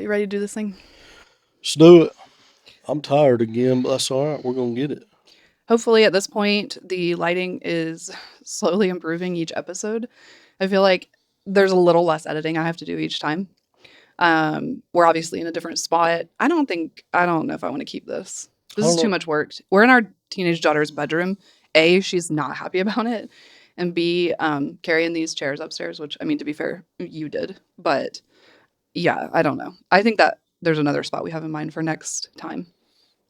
You ready to do this thing? Let's do it. I'm tired again, but that's all right. We're going to get it. Hopefully, at this point, the lighting is slowly improving each episode. I feel like there's a little less editing I have to do each time. We're obviously in a different spot. I don't know if I want to keep this. This is too much work. We're in our teenage daughter's bedroom. A, she's not happy about it. And B, carrying these chairs upstairs, which, I mean, to be fair, you did. But yeah, I don't know. I think that there's another spot we have in mind for next time.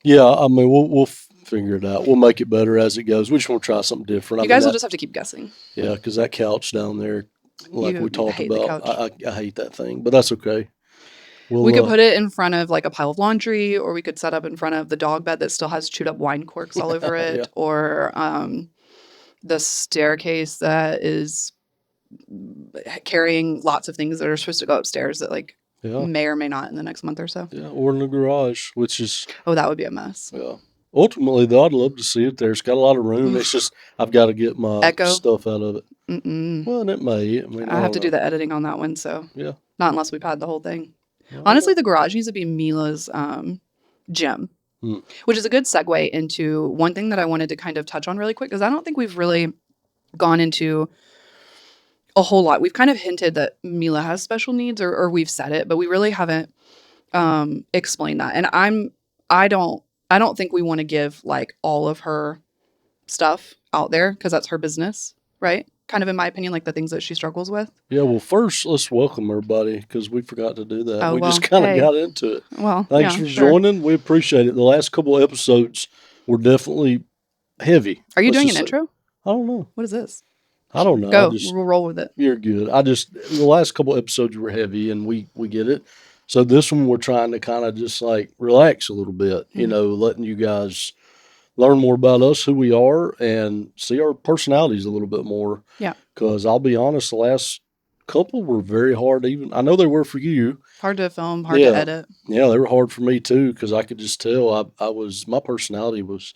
Yeah, I mean, we'll figure it out. We'll make it better as it goes. We just want to try something different. You guys will just have to keep guessing. Yeah, because that couch down there, like we talked hate the about, couch. I hate that thing, but that's okay. We could put it in front of like a pile of laundry, or we could set up in front of the dog bed that still has chewed up wine corks all over it, Yeah. or the staircase that is carrying lots of things that are supposed to go upstairs that like Yeah. may or may not in the next month or so. Yeah, or in the garage, which is, Oh, that would be a mess. yeah. Ultimately, though, I'd love to see it there. It's got a lot of room. It's just I've got to get my Echo. stuff out of it. Mm-mm. Well, and it may. I mean, I have to do the editing on that one, so Yeah. not unless we pad the whole thing. Yeah. Honestly, the garage needs to be Mila's gym, which is a good segue into one thing that I wanted to kind of touch on really quick, because I don't think we've really gone into a whole lot. We've kind of hinted that Mila has special needs, or we've said it, but we really haven't explained that. And I don't think we want to give like all of her stuff out there, because that's her business, right? Kind of in my opinion, like the things that she struggles with. Yeah, well, first, let's welcome everybody, because we forgot to do that. Oh, we well, just kind of hey. got into it. Well, Thanks yeah, for sure. joining. We appreciate it. The last couple of episodes were definitely heavy. Are you Let's doing just an say. intro? I don't know. What is this? I don't know. Go. We'll roll with it. You're good. The last couple of episodes were heavy, and we get it. So this one, we're trying to kind of just like relax a little bit, letting you guys learn more about us, who we are, and see our personalities a little bit more. Yeah. Because I'll be honest, the last couple were very hard. Even I know they were for you. Hard to film, hard to edit. Yeah, they were hard for me too, because I could just tell my personality was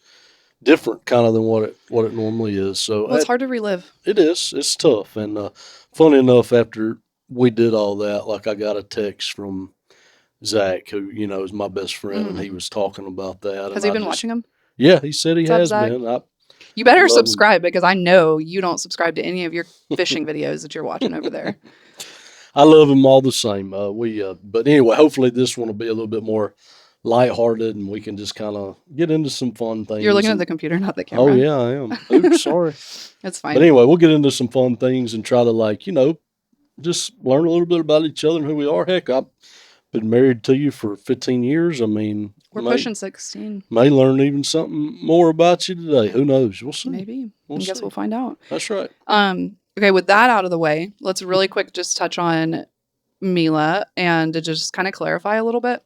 different kind of than what it normally is. So Well, it's hard to relive. It is. It's tough. And funny enough, after we did all that, like I got a text from Zach, who, is my best friend, and he was talking about that. Has he been watching them? Yeah, he said he has been. You better subscribe, because I know you don't subscribe to any of your fishing videos that you're watching over there. I love him all the same. But anyway, hopefully this one will be a little bit more lighthearted, and we can just kind of get into some fun things. You're looking at the computer, not the camera. Oh yeah, I am. Oops, sorry. That's fine. But anyway, we'll get into some fun things and try to just learn a little bit about each other and who we are. Heck, I've been married to you for 15 years. I mean, we're pushing 16. May learn even something more about you today. Who knows? We'll see. Maybe. I guess we'll find out. That's right. Okay, with that out of the way, let's really quick just touch on Mila and to just kind of clarify a little bit.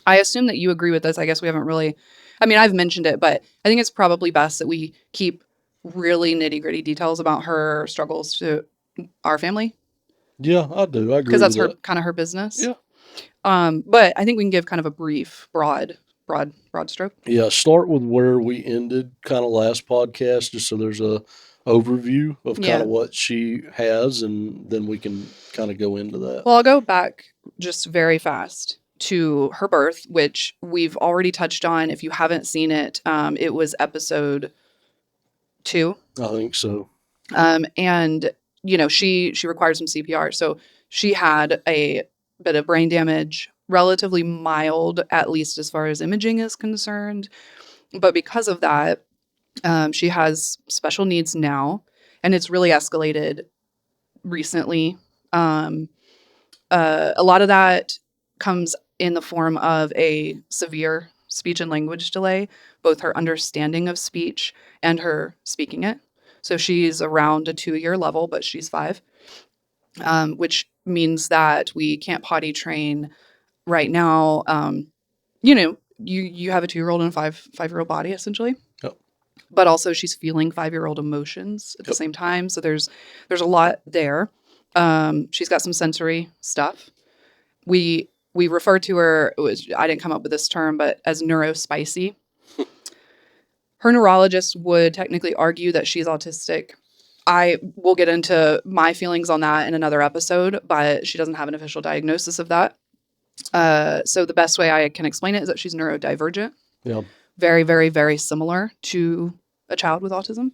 I assume that you agree with this. I guess we haven't really, I've mentioned it, but I think it's probably best that we keep really nitty gritty details about her struggles to our family. Yeah, I do. I agree. Because that's kind of her business. Yeah. But I think we can give kind of a brief, broad stroke. Yeah. Start with where we ended kind of last podcast, just so there's a overview of kind of what she has, and then we can kind of go into that. Well, I'll go back just very fast to her birth, which we've already touched on. If you haven't seen it, it was episode 2. I think so. And she required some CPR. So she had a bit of brain damage, relatively mild, at least as far as imaging is concerned. But because of that, she has special needs now, and it's really escalated recently. A lot of that comes in the form of a severe speech and language delay, both her understanding of speech and her speaking it. So she's around a 2-year level, but she's 5, which means that we can't potty train right now. You have a 2-year-old and a 5-year-old body, essentially. Yep. But also she's feeling 5-year-old emotions at the same time. So there's a lot there. She's got some sensory stuff. We refer to her, I didn't come up with this term, but as neurospicy. Her neurologist would technically argue that she's autistic. I will get into my feelings on that in another episode, but she doesn't have an official diagnosis of that. So the best way I can explain it is that she's neurodivergent. Yeah. Very, very, very similar to a child with autism,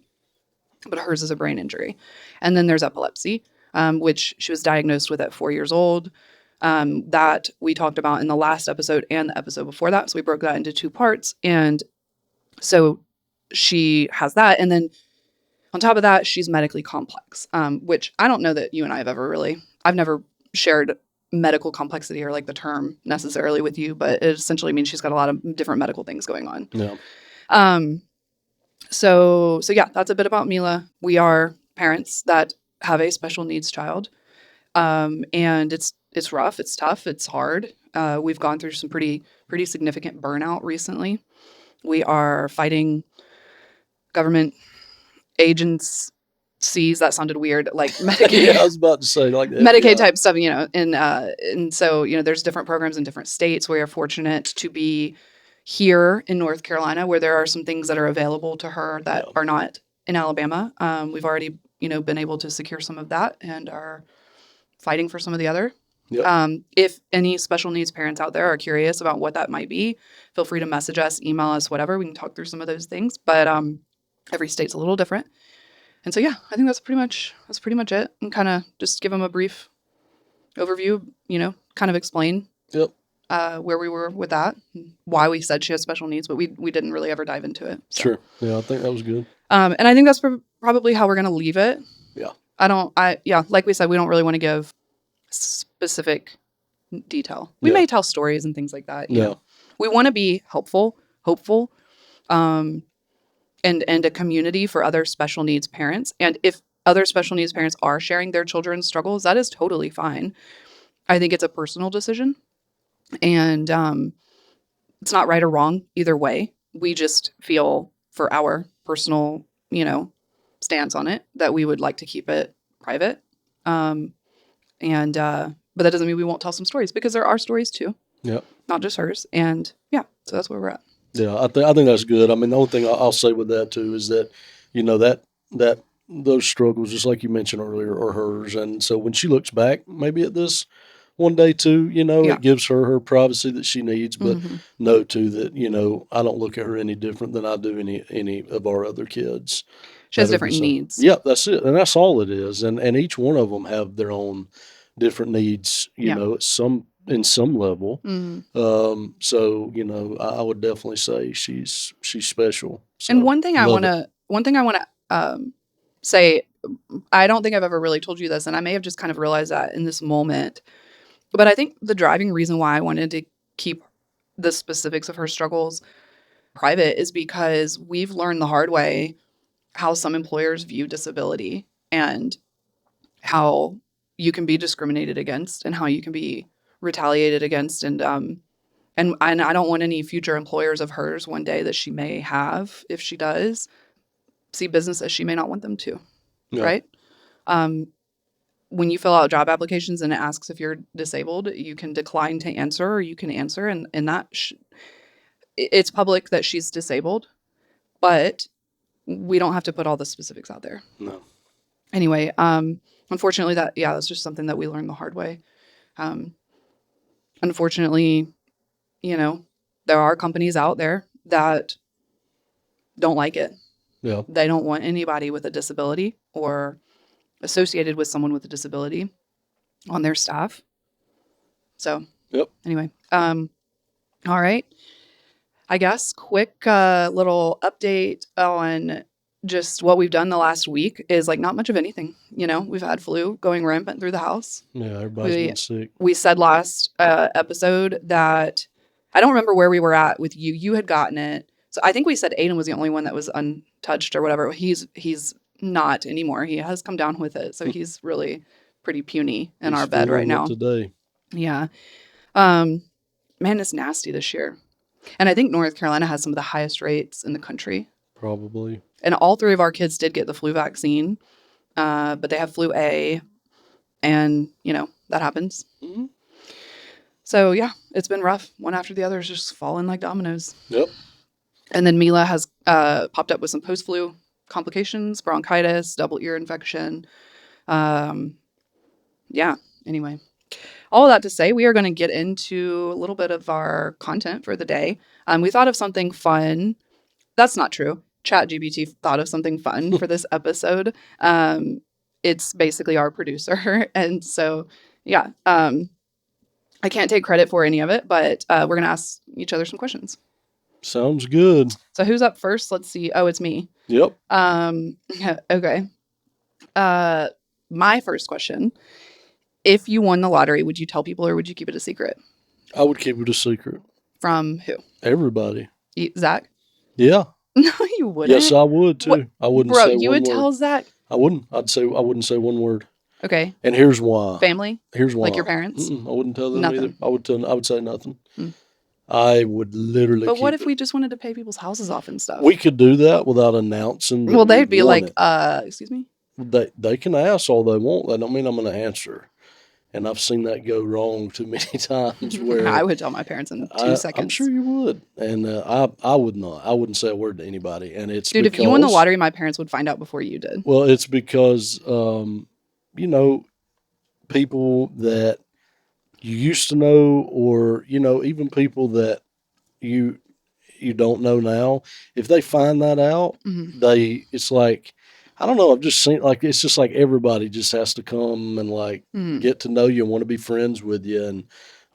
but hers is a brain injury. And then there's epilepsy, which she was diagnosed with at 4 years old. That we talked about in the last episode and the episode before that. So we broke that into 2 parts. And so she has that. And then on top of that, she's medically complex, which I don't know that you and I have ever I've never shared medical complexity or like the term necessarily with you, but it essentially means she's got a lot of different medical things going on. Yeah. So yeah, that's a bit about Mila. We are parents that have a special needs child. And it's rough, it's tough, it's hard. We've gone through some pretty significant burnout recently. We are fighting government agencies. That sounded weird, like Medicaid. Yeah, I was about to say like that. Medicaid Yeah. type stuff, and so there's different programs in different states. We are fortunate to be here in North Carolina, where there are some things that are available to her that Yeah. are not in Alabama. We've already been able to secure some of that and are fighting for some of the other. Yep. If any special needs parents out there are curious about what that might be, feel free to message us, email us, whatever. We can talk through some of those things. But every state's a little different. And so, yeah, I think that's pretty much it. And kind of just give them a brief overview, kind of explain Yep. where we were with that, and why we said she has special needs, but we didn't really ever dive into it. So. Sure. Yeah, I think that was good. And I think that's probably how we're going to leave it. Yeah. Like we said, we don't really want to give specific detail. We may tell stories and things like that. You know. We want to be helpful, hopeful, and a community for other special needs parents. And if other special needs parents are sharing their children's struggles, that is totally fine. I think it's a personal decision, and it's not right or wrong either way. We just feel for our personal, stance on it that we would like to keep it private. But that doesn't mean we won't tell some stories, because there are stories too. Yeah. Not just hers. And yeah, so that's where we're at. Yeah, I think that's good. I mean, the only thing I'll say with that too is that, that those struggles, just like you mentioned earlier, are hers. And so when she looks back, maybe at this one day too, it gives her privacy that she needs. But know too that I don't look at her any different than I do any of our other kids. She has different needs. Yeah, that's it, and that's all it is. And each one of them have their own different needs. In some level. So I would definitely say she's special. So, and one thing I want to say, I don't think I've ever really told you this, and I may have just kind of realized that in this moment, but I think the driving reason why I wanted to keep the specifics of her struggles private is because we've learned the hard way how some employers view disability, and how you can be discriminated against, and how you can be retaliated against, and I don't want any future employers of hers one day that she may have, if she does, see business as she may not want them to, right? When you fill out job applications and it asks if you're disabled, you can decline to answer, or you can answer, and that it's public that she's disabled, but we don't have to put all the specifics out there. No. Anyway, unfortunately, that's just something that we learned the hard way. Unfortunately, there are companies out there that don't like it. Yeah. They don't want anybody with a disability or associated with someone with a disability on their staff. So, anyway, all right. I guess quick little update on just what we've done the last week is like not much of anything. We've had flu going rampant through the house. Yeah, everybody's been sick. We said last episode that I don't remember where we were at with you. You had gotten it. So I think we said Aiden was the only one that was untouched or whatever. He's not anymore. He has come down with it. So he's really pretty puny in our bed right now. Today. Yeah. Man, it's nasty this year. And I think North Carolina has some of the highest rates in the country. Probably. And all 3 of our kids did get the flu vaccine, but they have flu A, and, that happens. Mm-hmm. So, yeah, it's been rough. One after the other is just falling like dominoes. Yep. And then Mila has popped up with some post-flu complications, bronchitis, double ear infection. Yeah, anyway. All of that to say, we are going to get into a little bit of our content for the day. We thought of something fun. That's not true. ChatGPT thought of something fun for this episode. It's basically our producer. And so, yeah, I can't take credit for any of it, but we're going to ask each other some questions. Sounds good. So who's up first? Let's see. Oh, it's me. Yep. Okay. My first question. If you won the lottery, would you tell people or would you keep it a secret? I would keep it a secret. From who? Everybody. Zach? Yeah. No, you wouldn't. Yes, I would too. What? I wouldn't Bro, say you one would word. tell Zach? I wouldn't. I wouldn't say one word. Okay. And here's why. Family? Here's why. Like your parents? I wouldn't tell them Nothing. either. I would say nothing. Mm. I would literally. But what keep if we just wanted to pay people's houses off and stuff? We could do that without announcing. That well, they'd we be won like, it. Excuse me? They can ask all they want. That don't mean I'm going to answer. And I've seen that go wrong too many times. Where I would tell my parents in 2 seconds. I'm sure you would. And I would not. I wouldn't say a word to anybody. And it's Dude, because, if you won the lottery, my parents would find out before you did. Well, it's because, people that you used to know, or even people that you don't know now, if they find that out, it's like, I don't know, I've just seen, like, it's just like everybody just has to come and like get to know you and want to be friends with you, and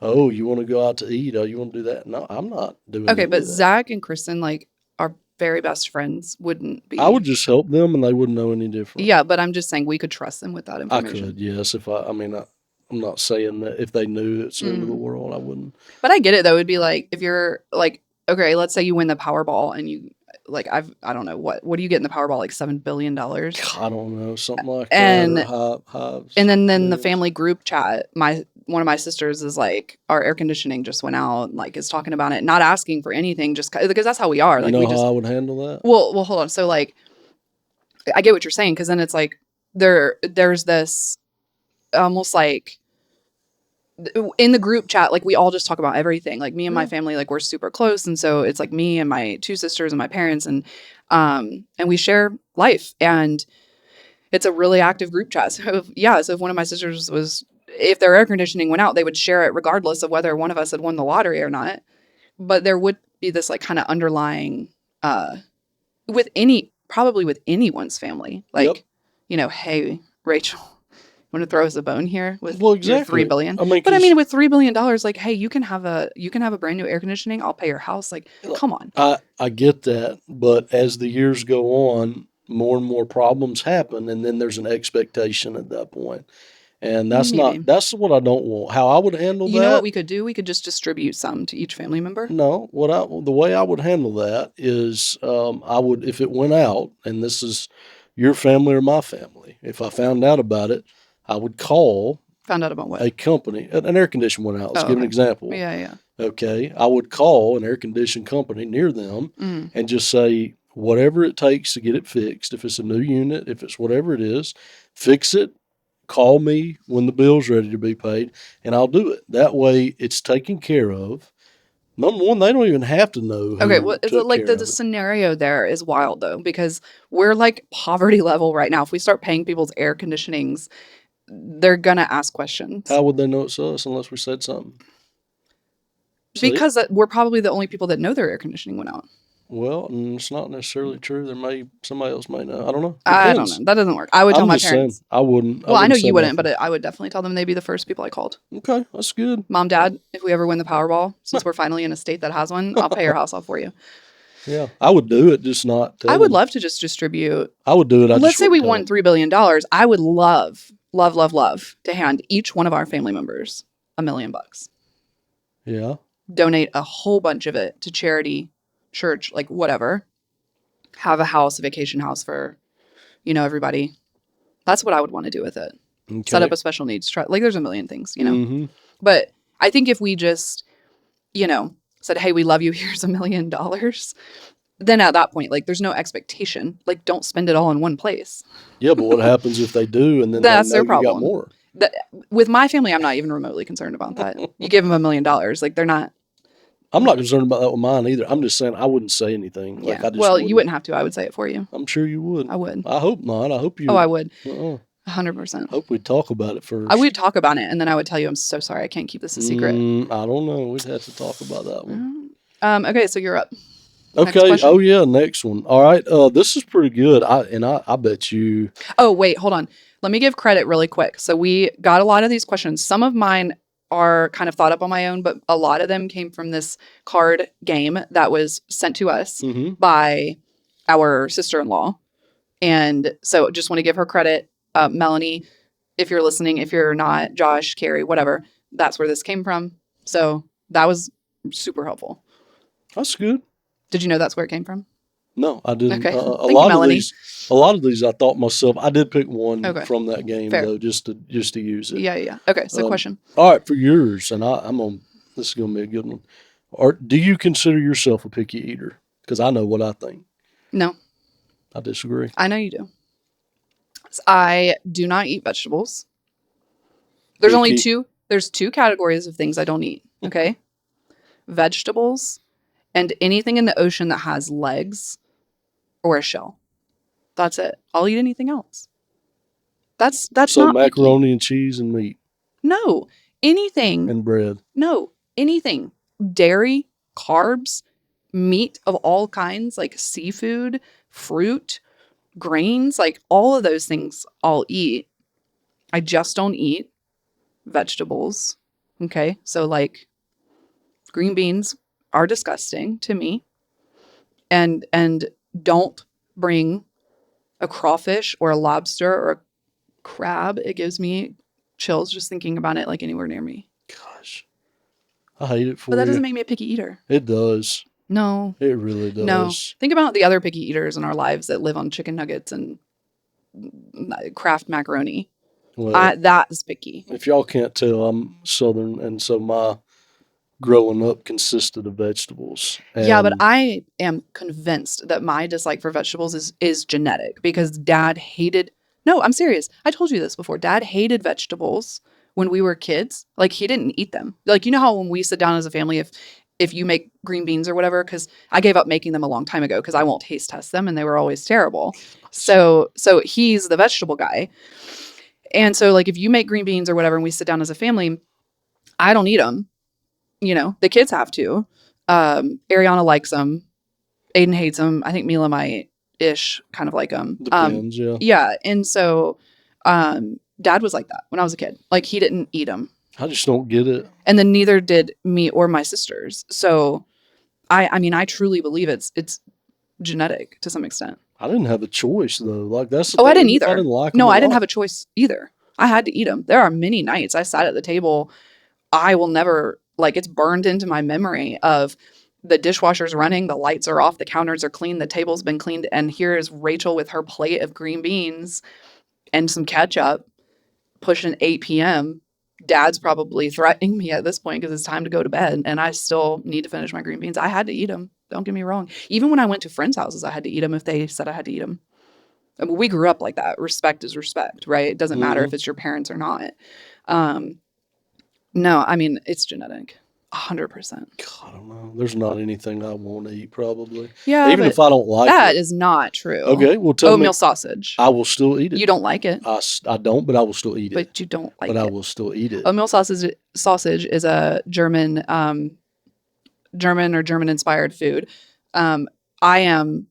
oh, you want to go out to eat, oh, you want to do that. No, I'm not doing Okay, any but of that. Zach and Kristen, like, our very best friends, wouldn't be. I would just help them and they wouldn't know any different. Yeah, but I'm just saying we could trust them with that I information. could, yes. I'm not saying that if they knew it's the end of the world, I wouldn't. But I get it though. It'd be like if you're like, okay, let's say you win the Powerball and you like I don't know what do you get in the Powerball, like $7 billion? I don't know, something like and, that. Or and then the family group chat, one of my sisters is like, our air conditioning just went out, like is talking about it, not asking for anything, just because that's how we are. Like, you know how I would handle that? Well, hold on. So like, I get what you're saying, because then it's like there's this almost like in the group chat, like we all just talk about everything. Like me and my family, like we're super close, and so it's like me and my 2 sisters and my parents, and we share life, and it's a really active group chat. So if one of my sisters if their air conditioning went out, they would share it regardless of whether one of us had won the lottery or not. But there would be this like kind of underlying probably with anyone's family, like hey, Rachel, want to throw us a bone here with your $3 billion? With $3 billion, like, hey, you can have a brand new air conditioning. I'll pay your house. Like, come on. I get that, but as the years go on, more and more problems happen, and then there's an expectation at that point, and that's what I don't want. How I would handle that. You know what we could do? We could just distribute some to each family member. No, the way I would handle that is, I would, if it went out, and this is your family or my family, if I found out about it, I would call. Found out about what? A company. An air conditioner went out. Let's give an example. Yeah. Okay. I would call an air conditioning company near them and just say, whatever it takes to get it fixed. If it's a new unit, if it's whatever it is, fix it. Call me when the bill's ready to be paid, and I'll do it. That way it's taken care of. Number one, they don't even have to know. Okay, well, like the scenario there is wild though, because we're like poverty level right now. If we start paying people's air conditionings, they're gonna ask questions. How would they know it's us unless we said something? Because we're probably the only people that know their air conditioning went out. Well, it's not necessarily true. Somebody else may know. I don't know. I don't know. That doesn't work. I would tell my parents. Saying, I wouldn't. Well, I know you wouldn't, but I would definitely tell them they'd be the first people I called. Okay, that's good. Mom, Dad, if we ever win the Powerball, since we're finally in a state that has one, I'll pay your house off for you. Yeah, I would do it, just not. I would love to just distribute. I would do it. Let's say we won $3 billion. I would love to hand each one of our family members $1 million. Yeah. Donate a whole bunch of it to charity, church, like whatever. Have a house, a vacation house for, everybody. That's what I would want to do with it. Okay. Set up a special needs trust. Like there's a million things, Mm-hmm. But I think if we just, said, hey, we love you, here's $1 million. Then at that point, like there's no expectation. Like don't spend it all in one place. Yeah, but what happens if they do and then that's they know their problem. You got more? With my family, I'm not even remotely concerned about that. You give them $1 million, like they're not. I'm not concerned about that with mine either. I'm just saying I wouldn't say anything. Yeah. You wouldn't have to. I would say it for you. I'm sure you would. I would. I hope not. I hope you. Oh, I would. 100%. Hope we talk about it first. I would talk about it, and then I would tell you, I'm so sorry, I can't keep this a secret. I don't know. We'd have to talk about that one. Okay, so you're up. Okay. Oh yeah, next one. All right. This is pretty good. I bet you. Oh wait, hold on. Let me give credit really quick. So we got a lot of these questions. Some of mine are kind of thought up on my own, but a lot of them came from this card game that was sent to us by our sister-in-law. And so just want to give her credit. Melanie, if you're listening, if you're not, Josh, Carrie, whatever, that's where this came from. So that was super helpful. That's good. Did you know that's where it came from? No, I didn't. Okay. A lot of these, I thought myself. I did pick one from that game though, just to use it. Yeah. Okay. So question. All right, for yours, and I'm on. This is gonna be a good one. Do you consider yourself a picky eater? Because I know what I think. No, I disagree. I know you do. I do not eat vegetables. There's only two. There's two categories of things I don't eat. Okay, vegetables and anything in the ocean that has legs or a shell. That's it. I'll eat anything else. That's so not macaroni picky. And cheese and meat. No, anything and bread. No, anything. Dairy, carbs, meat of all kinds, like seafood, fruit, grains, like all of those things I'll eat. I just don't eat vegetables. Okay, so like green beans are disgusting to me, and don't bring a crawfish or a lobster or a crab. It gives me chills just thinking about it, like anywhere near me. Gosh, I hate it for you. But that doesn't make me a picky eater. It does. No, it really does. No, think about the other picky eaters in our lives that live on chicken nuggets and Kraft macaroni. Well, that is picky. If y'all can't tell, I'm Southern, and so my growing up consisted of vegetables. Yeah, but I am convinced that my dislike for vegetables is genetic because Dad hated. No, I'm serious. I told you this before. Dad hated vegetables when we were kids. Like he didn't eat them. Like you know how when we sit down as a family, if you make green beans or whatever, because I gave up making them a long time ago because I won't taste test them and they were always terrible. So he's the vegetable guy. And so like if you make green beans or whatever and we sit down as a family, I don't eat them. You know, the kids have to. Ariana likes them. Aiden hates them. I think Mila might-ish kind of like them. Depends, yeah. Yeah. And so Dad was like that when I was a kid. Like he didn't eat them. I just don't get it. And then neither did me or my sisters. So I mean, I truly believe it's genetic to some extent. I didn't have a choice though. Like that's I didn't either. I didn't like them. No, I didn't have a choice either. I had to eat them. There are many nights I sat at the table. I will never, like, it's burned into my memory of the dishwasher's running, the lights are off, the counters are clean, the table's been cleaned, and here is Rachel with her plate of green beans and some ketchup pushing 8 p.m. Dad's probably threatening me at this point because it's time to go to bed, and I still need to finish my green beans. I had to eat them. Don't get me wrong. Even when I went to friends' houses, I had to eat them if they said I had to eat them. I mean, we grew up like that. Respect is respect, right? It doesn't matter if it's your parents or not. No, I mean, it's genetic. 100%. I don't know. There's not anything I want to eat, probably. Yeah, even if I don't like that it. is not true. Okay, well, tell me. Oatmeal sausage. I will still eat it. You don't like it. I don't, but I will still eat it. But you don't like it. But I will still eat it. Oatmeal sausage is a German or German-inspired food. I am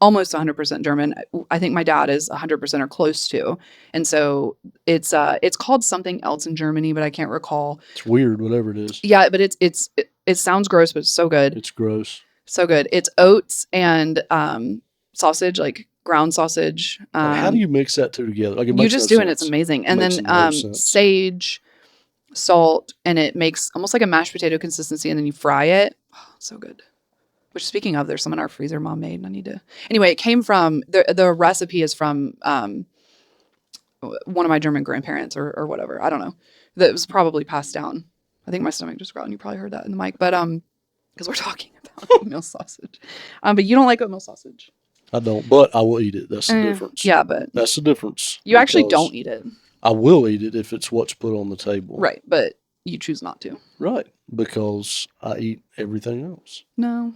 almost 100% German. I think my dad is 100% or close to. And so it's called something else in Germany, but I can't recall. It's weird, whatever it is. Yeah, but it sounds gross, but it's so good. It's gross. So good. It's oats and sausage, like ground sausage. How do you mix that two together? Like you just do it. It's amazing. And then sage, salt, and it makes almost like a mashed potato consistency, and then you fry it. Oh, so good. Which, speaking of, there's some in our freezer Mom made, and I need to. Anyway, it came from the recipe is from one of my German grandparents or whatever. I don't know. That was probably passed down. I think my stomach just growled. You probably heard that in the mic, but because we're talking about oatmeal sausage. But you don't like oatmeal sausage. I don't, but I will eat it. That's the difference. Yeah, but that's the difference. You actually don't eat it. I will eat it if it's what's put on the table. Right, but you choose not to. Right, because I eat everything else. No.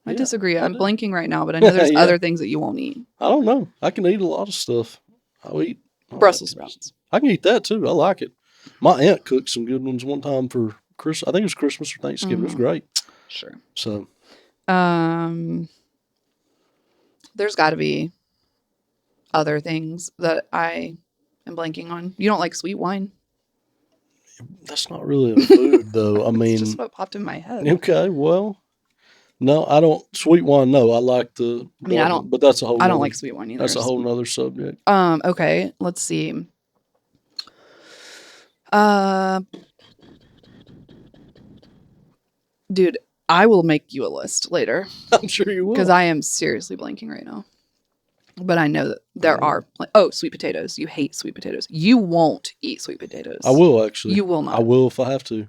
I disagree. I'm blanking right now, but I know there's other things that you won't eat. I don't know. I can eat a lot of stuff. I'll eat Oh, Brussels sprouts. I can eat that too. I like it. My aunt cooked some good ones one time for Christmas. I think it was Christmas or Thanksgiving. It was great. Sure. So, there's got to be other things that I am blanking on. You don't like sweet wine? that's not really a food, though. I It's mean, just what popped in my head. okay, well, no, I don't. Sweet wine, no. I like the. I mean, I don't. But that's a whole. I don't like sweet wine either. That's a whole nother subject. Okay, let's see. Dude, I will make you a list later. I'm sure you will. Because I am seriously blanking right now. But I know that there are. Sweet potatoes. You hate sweet potatoes. You won't eat sweet potatoes. I will, actually. You will not. I will if I have to.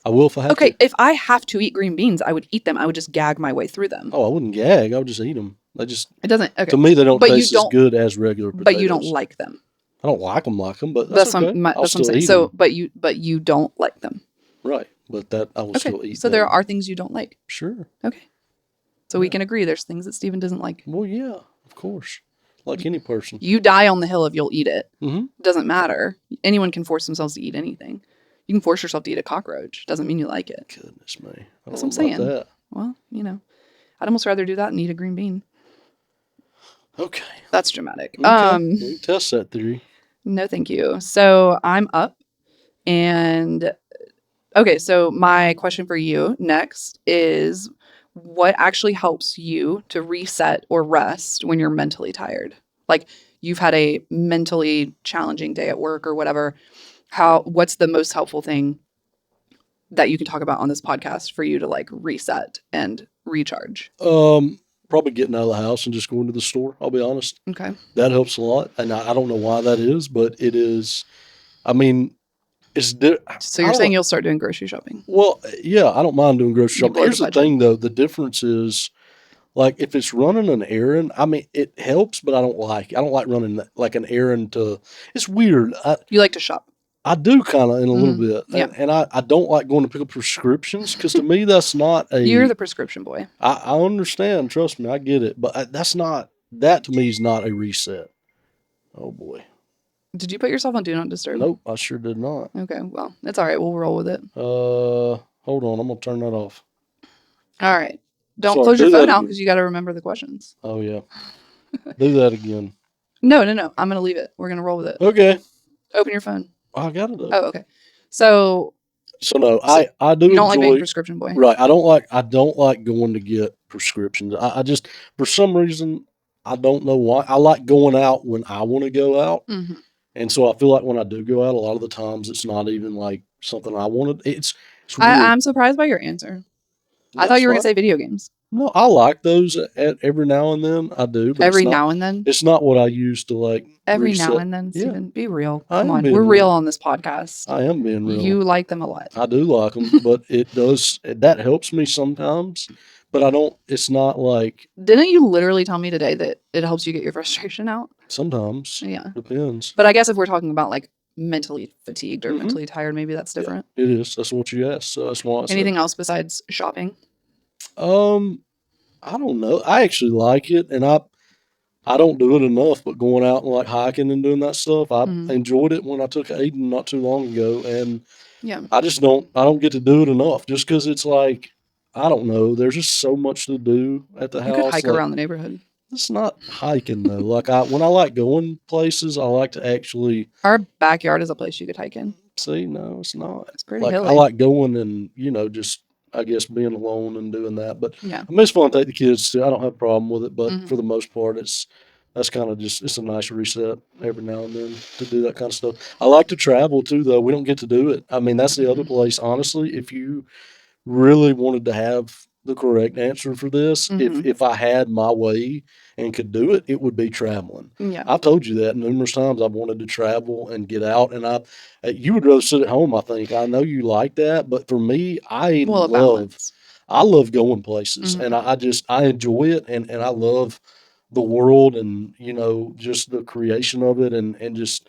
Okay, if I have to eat green beans, I would eat them. I would just gag my way through them. Oh, I wouldn't gag. I would just eat them. It doesn't. Okay. To me, they don't taste as good as regular potatoes. But you don't like them. I don't like them, but that's okay. That's what I'm saying. So, but you don't like them. Right, but that I will still eat. So there are things you don't like. Sure. Okay. So we can agree there's things that Steven doesn't like. Well, yeah, of course. Like any person. You die on the hill if you'll eat it. Mm-hmm. Doesn't matter. Anyone can force themselves to eat anything. You can force yourself to eat a cockroach. Doesn't mean you like it. Goodness me. That's what I'm saying. That. Well, I'd almost rather do that than eat a green bean. Okay. That's dramatic. Okay. We can test that theory. No, thank you. So I'm up. And okay, so my question for you next is, what actually helps you to reset or rest when you're mentally tired? Like you've had a mentally challenging day at work or whatever. What's the most helpful thing that you can talk about on this podcast for you to like reset and recharge? Probably getting out of the house and just going to the store. I'll be honest. Okay. That helps a lot. And I don't know why that is, but it is. I mean, so you're saying you'll start doing grocery shopping? Well, yeah, I don't mind doing grocery shopping. Here's the thing, though. The difference is, like, if it's running an errand, I mean, it helps, but I don't like running like an errand to. It's weird. You like to shop? I do kind of in a little bit. Yeah. And I don't like going to pick up prescriptions because to me, that's not a. You're the prescription boy. I understand. Trust me. I get it. But that to me is not a reset. Oh, boy. Did you put yourself on Do Not Disturb? Nope, I sure did not. Okay, well, it's all right. We'll roll with it. Hold on. I'm going to turn that off. All right. Don't close your phone out because you got to remember the questions. Oh, yeah. Do that again. No. I'm going to leave it. We're going to roll with it. Okay. Open your phone. I got it. Oh, okay. So no, I do. You don't like being prescription boy, right? I don't like going to get prescriptions. I just for some reason I don't know why. I like going out when I want to go out, and so I feel like when I do go out, a lot of the times it's not even like something I wanted. It's weird. I'm surprised by your answer. I thought you were going to say video games. No, I like those every now and then. I do. But every now and then? It's not what I used to like. Every reset. now and then, Steven. Yeah. Be real. Come on. We're real on this podcast. I am being real. You like them a lot. I do like them, but that helps me sometimes. But I don't, it's not like. Didn't you literally tell me today that it helps you get your frustration out? Sometimes. Yeah. Depends. But I guess if we're talking about like mentally fatigued or mentally tired, maybe that's different. Yeah, it is. That's what you asked. So that's why I said. Anything else besides shopping? I don't know. I actually like it, and I don't do it enough, but going out and like hiking and doing that stuff, I enjoyed it when I took Aiden not too long ago, and I don't get to do it enough just because it's like, I don't know, there's just so much to do at the house. You could hike around the neighborhood. It's not hiking though. Like when I like going places, I like to actually. Our backyard is a place you could hike in. See, no, it's not. It's pretty hilly. I like going and just. I guess being alone and doing that, but I mean, it's fun to take the kids too. I don't have a problem with it, but for the most part, that's kind of it's a nice reset every now and then to do that kind of stuff. I like to travel too, though. We don't get to do it. I mean, that's the other place. Honestly, if you really wanted to have the correct answer for this, if I had my way and could do it, it would be traveling. Yeah. I've told you that numerous times. I've wanted to travel and get out, and you would rather sit at home. I think I know you like that, but for me, I love going places, and I enjoy it, and I love the world, and just the creation of it, and just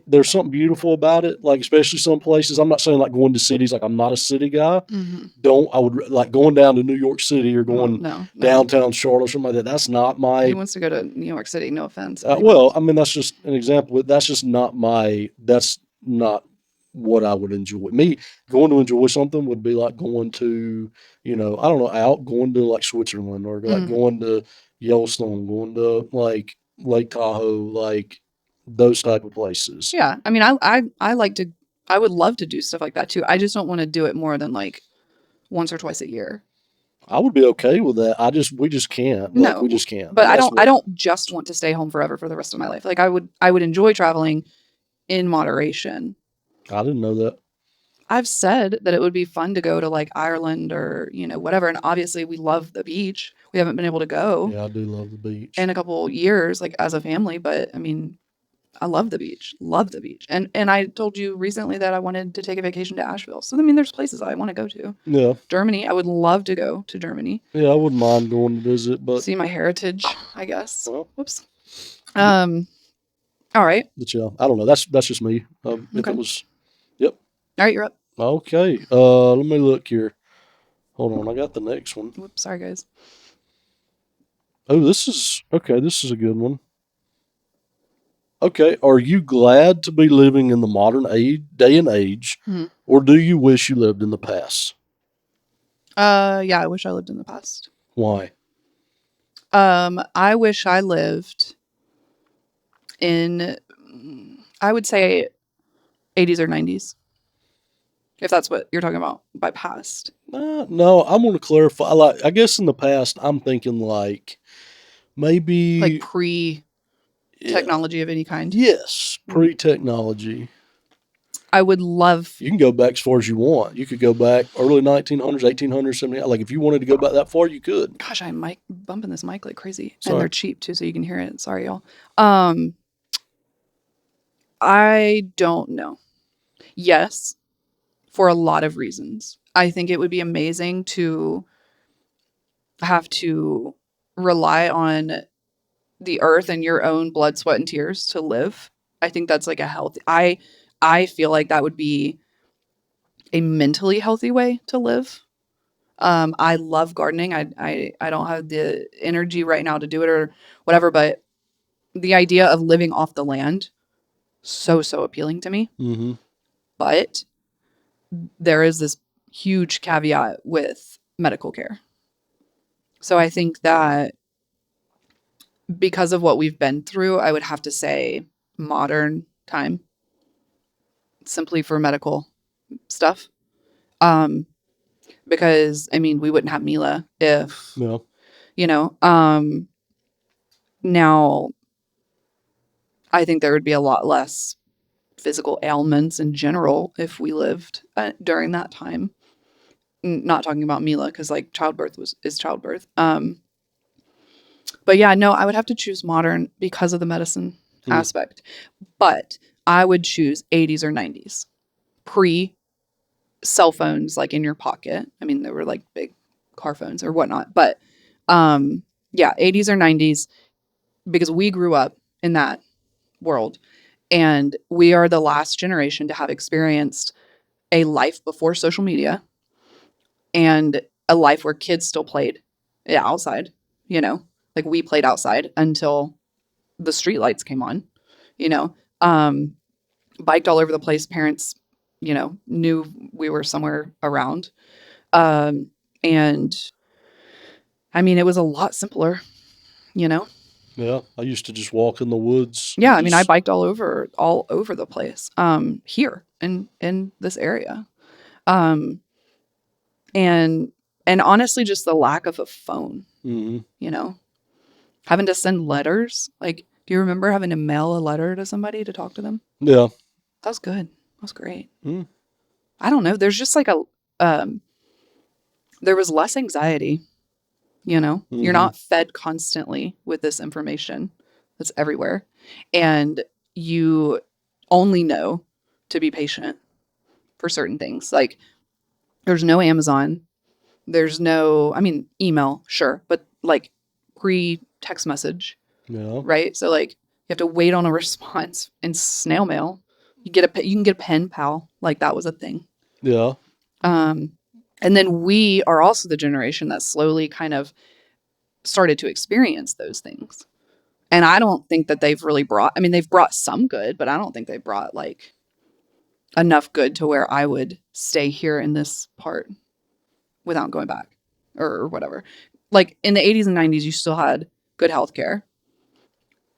there's something beautiful about it. Like, especially some places. I'm not saying like going to cities. Like, I'm not a city guy. I would like going down to New York City or Well, going no. downtown Charlotte or something like that. That's not Who my. wants to go to New York City? No offense. Well, I mean, that's just an example. But that's just not my. That's not what I would enjoy. Me going to enjoy something would be like going to, I don't know, going to like Switzerland or like going to Yellowstone, going to like Lake Tahoe, like those type of places. Yeah. I mean, I would love to do stuff like that too. I just don't want to do it more than like once or twice a year. I would be okay with that. We just can't. Like, No, we just can't. but I don't just want to stay home forever for the rest of my life. Like I would enjoy traveling in moderation. I didn't know that. I've said that it would be fun to go to like Ireland or, whatever. And obviously we love the beach. We haven't been able to go Yeah, I do love the beach. in a couple years, like as a family. But I mean, I love the beach. Love the beach. And I told you recently that I wanted to take a vacation to Asheville. So I mean, there's places I want to go to. Yeah. Germany. I would love to go to Germany. Yeah, I wouldn't mind going to visit, but see my heritage, I guess. Well, Whoops. All right. But yeah, I don't know. That's just me. If Okay. it was, yep. All right, you're up. Okay. Let me look here. Hold on, I got the next one. Whoops, sorry guys. Oh, this is a good one. Okay, are you glad to be living in the modern day and age, or do you wish you lived in the past? Yeah, I wish I lived in the past. Why? I wish I lived in, I would say 80s or 90s. If that's what you're talking about by past. No, I'm going to clarify. Like, I guess in the past, I'm thinking like maybe like pre-technology of any kind. Yes, pre-technology. I would love. You can go back as far as you want. You could go back early 1900s, 1800s, 1700s. Like if you wanted to go back that far, you could. Gosh, I'm bumping this mic like crazy, Sorry. and they're cheap too, so you can hear it. Sorry, y'all. I don't know. Yes. For a lot of reasons. I think it would be amazing to have to rely on the earth and your own blood, sweat, and tears to live. I think that's like a healthy, I feel like that would be a mentally healthy way to live. I love gardening. I don't have the energy right now to do it or whatever, but the idea of living off the land, so appealing to me. Mm-hmm. But there is this huge caveat with medical care. So I think that because of what we've been through, I would have to say modern time, simply for medical stuff. Because I mean, we wouldn't have Mila if, now I think there would be a lot less physical ailments in general if we lived during that time. Not talking about Mila because like childbirth is childbirth. But yeah, no, I would have to choose modern because of the medicine aspect. But I would choose 80s or 90s, pre cell phones like in your pocket. I mean, there were like big car phones or whatnot, but yeah, 80s or 90s because we grew up in that world. And we are the last generation to have experienced a life before social media and a life where kids still played outside, like we played outside until the street lights came on, biked all over the place. Parents, knew we were somewhere around. And I mean, it was a lot simpler, Yeah, I used to just walk in the woods. Yeah, I mean, I biked all over the place. Here in this area, and honestly, just the lack of a phone. Having to send letters. Like, do you remember having to mail a letter to somebody to talk to them? Yeah, that was good. That was great. I don't know. There's just like there was less anxiety. You're not fed constantly with this information that's everywhere. And you only know to be patient for certain things. Like there's no Amazon. There's no, I mean, email, sure. But like pre-text message. Yeah. Right? So like have to wait on a response in snail mail. You can get a pen pal. Like that was a thing. Yeah. And then we are also the generation that slowly kind of started to experience those things. And I don't think that they've really they've brought some good, but I don't think they've brought like enough good to where I would stay here in this part without going back or whatever. Like in the 80s and 90s, you still had good healthcare.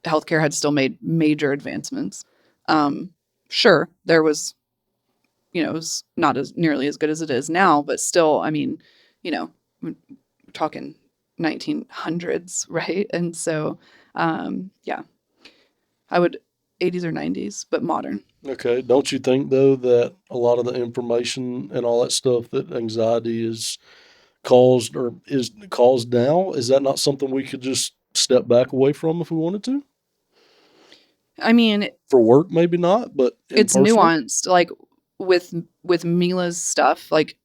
Healthcare had still made major advancements. Sure, there was, it was not as nearly as good as it is now, but still, I mean, we're talking 1900s, right? And so, yeah, I would 80s or 90s, but modern. Okay. Don't you think though that a lot of the information and all that stuff that anxiety is caused or is caused now, is that not something we could just step back away from if we wanted to? I mean, For work, maybe not, but it's personal? nuanced. Like with Mila's stuff, like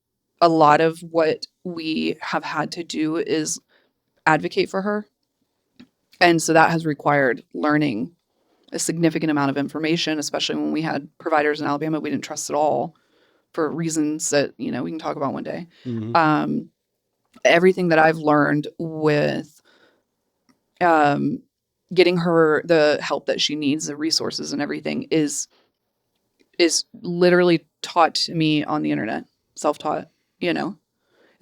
a lot of what we have had to do is advocate for her. And so that has required learning a significant amount of information, especially when we had providers in Alabama we didn't trust at all for reasons that, we can talk about one day. Mm-hmm. Everything that I've learned with getting her the help that she needs, the resources and everything is literally taught to me on the internet, self-taught, They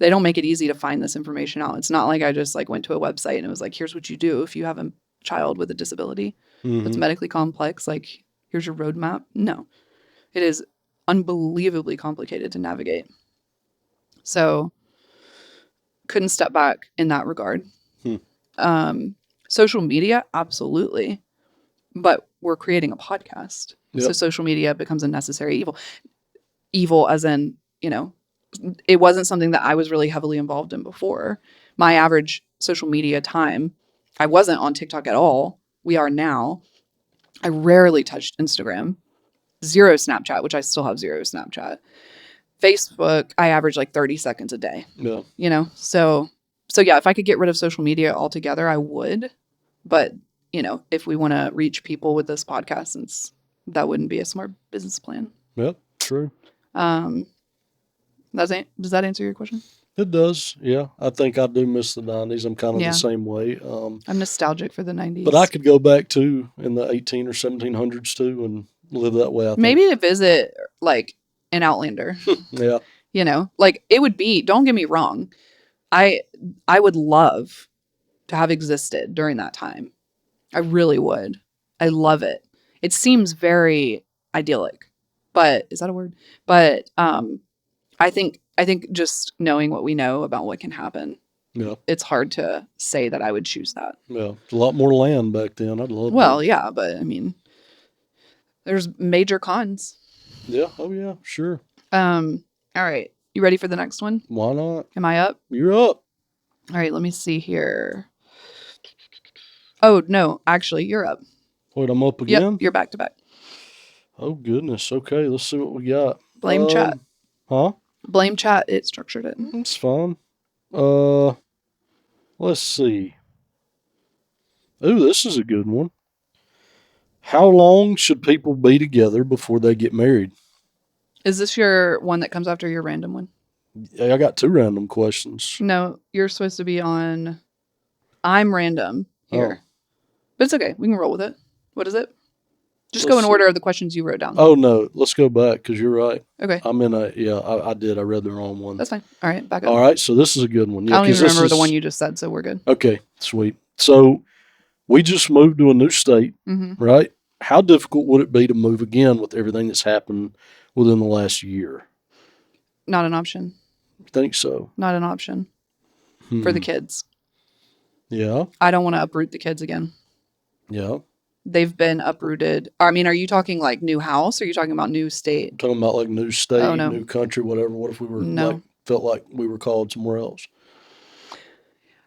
don't make it easy to find this information out. It's not like I just like went to a website and it was like, here's what you do if you have a child with a disability that's Mm-hmm. medically complex. Like, here's your roadmap. No, it is unbelievably complicated to navigate. So couldn't step back in that regard. Social media, absolutely. But we're creating a podcast. Yep. So social media becomes a necessary evil. Evil as in, it wasn't something that I was really heavily involved in before. My average social media time, I wasn't on TikTok at all. We are now. I rarely touched Instagram. Zero Snapchat, which I still have zero Snapchat. Facebook, I average like 30 seconds a day. Yeah. So yeah, if I could get rid of social media altogether, I would. But, if we want to reach people with this podcast, that wouldn't be a smart business plan. Yep. True. Does that answer your question? It does. Yeah. I think I do miss the 90s. I'm kind of Yeah. the same way. I'm nostalgic for the 90s. But I could go back too in the 18 or 1700s too and live that way, I think. Maybe to visit like an Outlander. Yeah. Like it would be, don't get me wrong. I would love to have existed during that time. I really would. I love it. It seems very idyllic, but is that a word? But I think just knowing what we know about what can happen, Yeah. it's hard to say that I would choose that. Yeah. It's a lot more land back then. I'd love Well, that. yeah, but I mean, there's major cons. Yeah. Oh, yeah. Sure. All right. You ready for the next one? Why not? Am I up? You're up. All right, let me see here. Oh, no, actually, you're up. Wait, I'm up again? Yep, you're back to back. Oh, goodness. Okay. Let's see what we got. Blame chat. Huh? Blame chat. It structured it. It's fine. Let's see. Ooh, this is a good one. How long should people be together before they get married? Is this your one that comes after your random one? I got two random questions. No, you're supposed to be on. I'm random here. But it's okay. We can roll with it. What is it? Just go in order of the questions you wrote down. Oh, no. Let's go back because you're right. Okay. I'm in I did. I read the wrong one. That's fine. All right. Back up. All right. So this is a good one. Yeah, I don't even 'cause this remember the is- one you just said, so we're good. Okay. Sweet. So we just moved to a new state, right? How difficult would it be to move again with everything that's happened within the last year? Not an option. You think so? Not an option for the kids. Yeah. I don't want to uproot the kids again. Yeah. They've been uprooted. I mean, are you talking like new house or are you talking about new state? I'm talking about like new state, Oh, no. new country, whatever. What if we were No. felt like we were called somewhere else?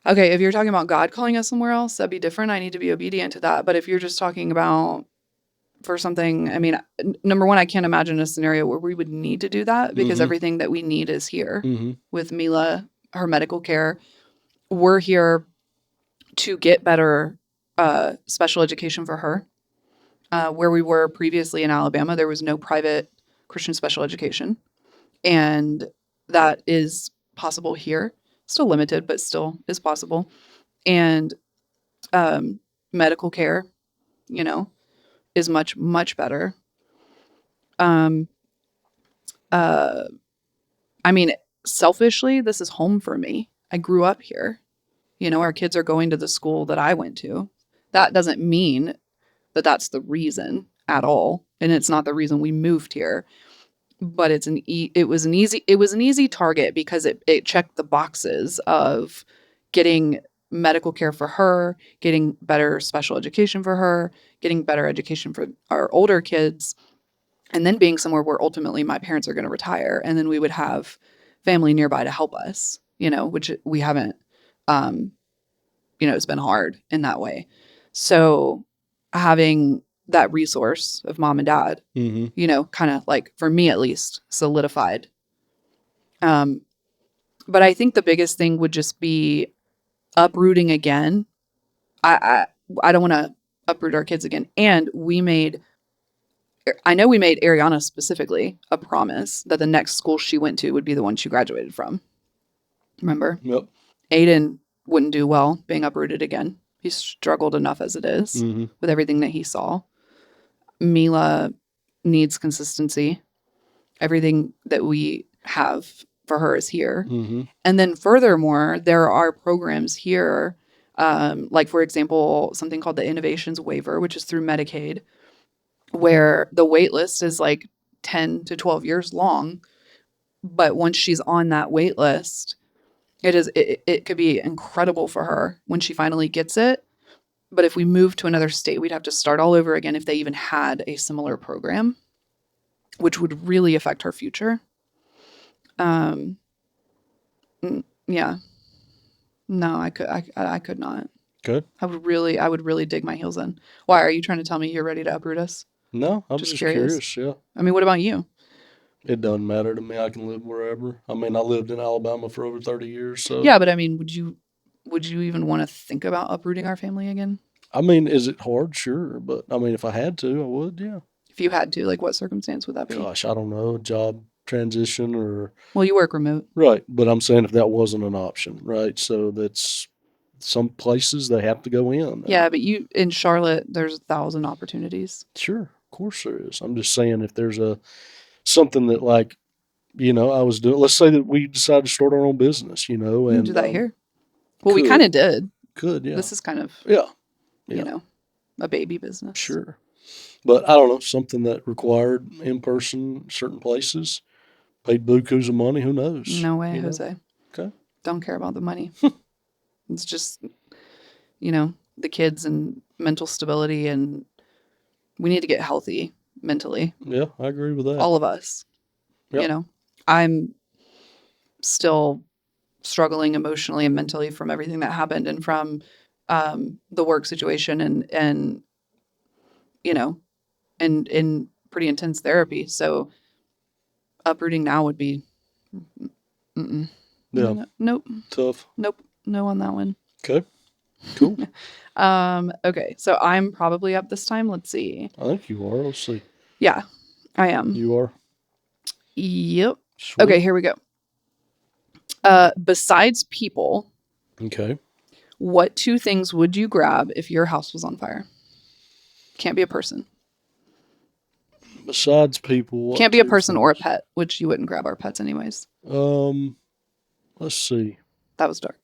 Okay, if you're talking about God calling us somewhere else, that'd be different. I need to be obedient to that. But if you're just talking about for something, I mean, number one, I can't imagine a scenario where we would need to do that because everything that we need is here with Mila, her medical care. We're here to get better special education for her. Where we were previously in Alabama, there was no private Christian special education. And that is possible here. Still limited, but still is possible. And medical care, you know, is much, much better. Um, uh, I mean, selfishly, this is home for me. I grew up here. You know, our kids are going to the school that I went to. That doesn't mean that that's the reason at all, and it's not the reason we moved here. But it was an easy target because it checked the boxes of getting medical care for her, getting better special education for her, getting better education for our older kids, and then being somewhere where ultimately my parents are going to retire, and then we would have family nearby to help us, you know, which we haven't. You know, it's been hard in that way. So having that resource of mom and dad, Mm-hmm. you know, kind of like, for me at least, solidified. But I think the biggest thing would just be uprooting again. I don't want to uproot our kids again. And I know we made Ariana specifically a promise that the next school she went to would be the one she graduated from. Remember? Yep. Aiden wouldn't do well being uprooted again. He struggled enough as it is Mm-hmm. with everything that he saw. Mila needs consistency. Everything that we have for her is here. Mm-hmm. And then furthermore, there are programs here, like, for example, something called the Innovations Waiver, which is through Medicaid, where the wait list is like 10 to 12 years long. But once she's on that wait list, it could be incredible for her when she finally gets it. But if we moved to another state, we'd have to start all over again if they even had a similar program, which would really affect her future. Yeah. No, I could not. Good. I would really dig my heels in. Why are you trying to tell me you're ready to uproot us? No, I'm just curious. Yeah. I mean, what about you? It doesn't matter to me. I can live wherever. I mean, I lived in Alabama for over 30 years. So Yeah, but I mean, would you even want to think about uprooting our family again? I mean, is it hard? Sure. But I mean, if I had to, I would. Yeah. If you had to, like, what circumstance would that be? Gosh, I don't know. Job transition or. Well, you work remote. Right. But I'm saying if that wasn't an option, right? So that's some places they have to go in. Yeah, but in Charlotte, there's 1,000 opportunities. Sure. Of course there is. I'm just saying if there's something that, like, you know, I was doing, let's say that we decided to start our own business, you know, We and can do that here. Well, we kind of did. Could, yeah. This is kind of, Yeah. you know, a baby business. Sure. But I don't know, something that required in person certain places, paid bukus of money, who knows? No way, you know? Jose. Okay. Don't care about the money. It's just, you know, the kids and mental stability, and we need to get healthy mentally. Yeah, I agree with that. All of us. Yep. You know, I'm still struggling emotionally and mentally from everything that happened and from the work situation and you know, and in pretty intense therapy. So uprooting now would be Yeah. Nope. Tough. Nope. No on that one. Okay. Cool. Okay. So I'm probably up this time. Let's see. I think you are. Let's see. Yeah, I am. You are? Yep. Sweet. Okay, here we go. Besides people, Okay. what 2 things would you grab if your house was on fire? Can't be a person. Besides people, Can't be a person or a pet, which you wouldn't grab our pets anyways. Let's see. That was dark.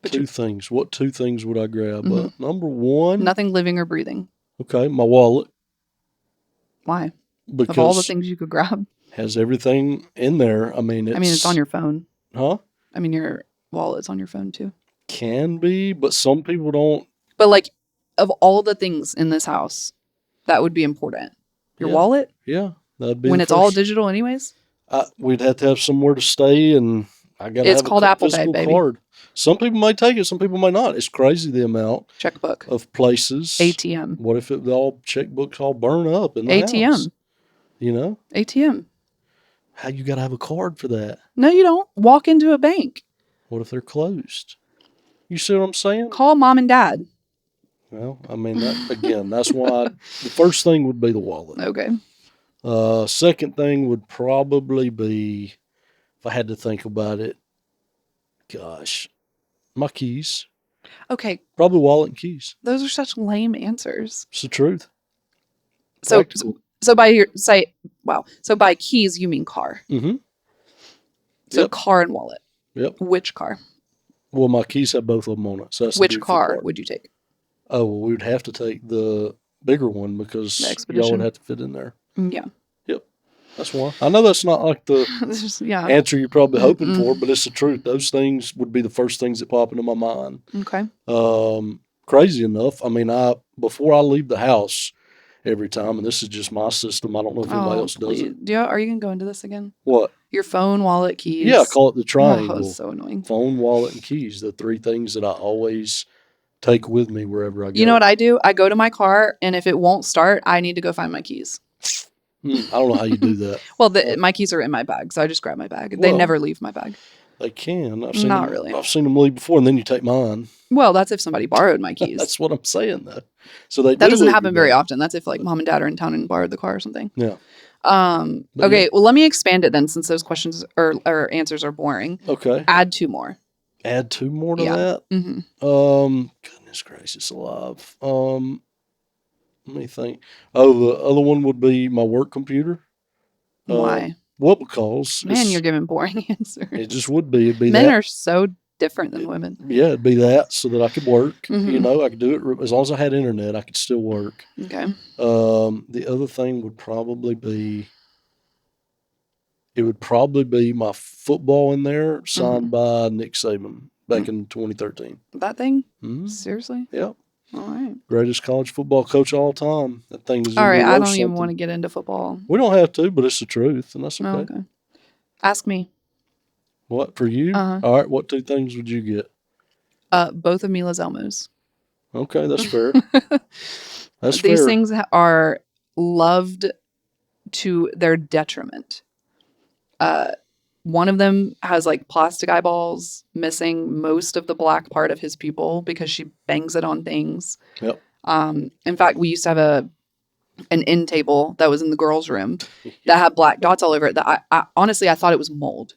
But 2 things. What 2 things would I grab? Mhm. Number 1. Nothing living or breathing. Okay, my wallet. Why? Because of all the things you could grab. Has everything in there. I mean, it's on your phone. Huh? I mean, your wallet's on your phone too. Can be, but some people don't. But like, of all the things in this house, that would be important. Your wallet? Yeah, that'd be when the it's all first. digital anyways? We'd have to have somewhere to stay, and I got to have called a Apple Pay, physical baby. card. Some people might take it, some people might not. It's crazy the amount Checkbook. of places. ATM. What if all checkbooks all burn up in the ATM. house? You know? ATM. How you got to have a card for that? No, you don't. Walk into a bank. What if they're closed? You see what I'm saying? Call mom and dad. Well, I mean, that's why the first thing would be the wallet. Okay. Second thing would probably be, if I had to think about it, gosh, my keys. Okay. Probably wallet and keys. Those are such lame answers. It's the truth. So, Practical. so by your say, wow. So by keys, you mean car. Mm-hmm. So Yep. car and wallet. Yep. Which car? Well, my keys have both of them on it. So that's the Which beautiful car part. would you take? Oh, well, we would have to take the bigger one because The y'all Expedition. would have to fit in there. Yeah. Yep. That's why. I know that's not like the Yeah. answer you're probably hoping Mm-mm. for, but it's the truth. Those things would be the first things that pop into my mind. Okay. Crazy enough, I mean, before I leave the house every time, and this is just my system. I don't know if anybody else does it. Are you gonna go into this again? What? Your phone, wallet, keys. Yeah, I call it the Oh, triangle. it's so annoying. Phone, wallet, and keys. The three things that I always take with me wherever I go. You know what I do? I go to my car, and if it won't start, I need to go find my keys. I don't know how you do that. Well, my keys are in my bag, so I just grab my bag. They Well, never leave my bag. They can. Not them, really. I've seen them leave before, and then you take mine. Well, that's if somebody borrowed my keys. That's what I'm saying, though. So that doesn't happen very often. That's if like mom and dad are in town and borrowed the car or something. Yeah. Okay. Yeah. Well, let me expand it then, since those questions or answers are boring. Okay. Add 2 more. Add 2 more to that. Mm-hmm. Goodness gracious alive. Let me think. Oh, the other one would be my work computer. Why? Well, because man, you're giving boring answers. It just would be. It'd be men that. Are so different than women. Yeah, it'd be that so that I could work. Mm-hmm. You know, I could do it as long as I had internet. I could still work. Okay. The other thing would probably be. It would probably be my football in there, signed by Nick Saban back in 2013. That thing? Mm-hmm. Seriously? Yep. All right. Greatest college football coach of all time. That thing is. All right. I don't even want to get into football. We don't have to, but it's the truth, and that's okay. Oh, okay. Ask me. What for you? Uh-huh. All right. What 2 things would you get? Both of Mila's Elmos. Okay, that's fair. That's These fair. things are loved to their detriment. One of them has like plastic eyeballs, missing most of the black part of his pupil because she bangs it on things. Yep. In fact, we used to have an end table that was in the girls' room that had black dots all over it. That I honestly I thought it was mold,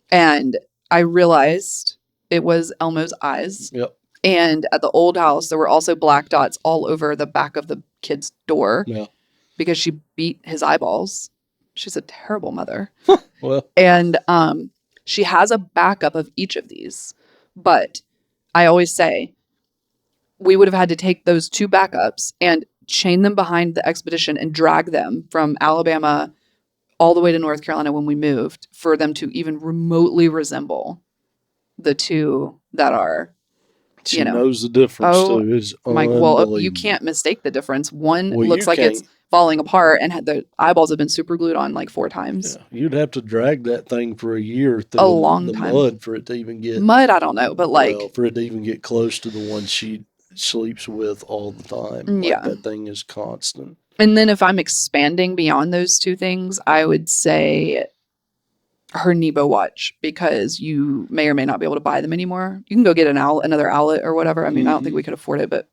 and I realized it was Elmo's eyes. Yep. And at the old house, there were also black dots all over the back of the kid's door. Yeah. Because she beat his eyeballs. She's a terrible mother. Well. And she has a backup of each of these. But I always say we would have had to take those 2 backups and chain them behind the Expedition and drag them from Alabama all the way to North Carolina when we moved for them to even remotely resemble the 2 that are, She knows the difference too. It's well, you can't mistake the difference. One looks like can't. It's falling apart, and the eyeballs have been super glued on like 4 times. Yeah, you'd have to drag that thing for a year through a long the time. mud for it to even get mud. I don't know, but for it to even get close to the one she sleeps with all the time. Yeah, that thing is constant. And then if I'm expanding beyond those 2 things, I would say her Nebo watch, because you may or may not be able to buy them anymore. You can go get another outlet or whatever. I mean, I don't think we could afford it, but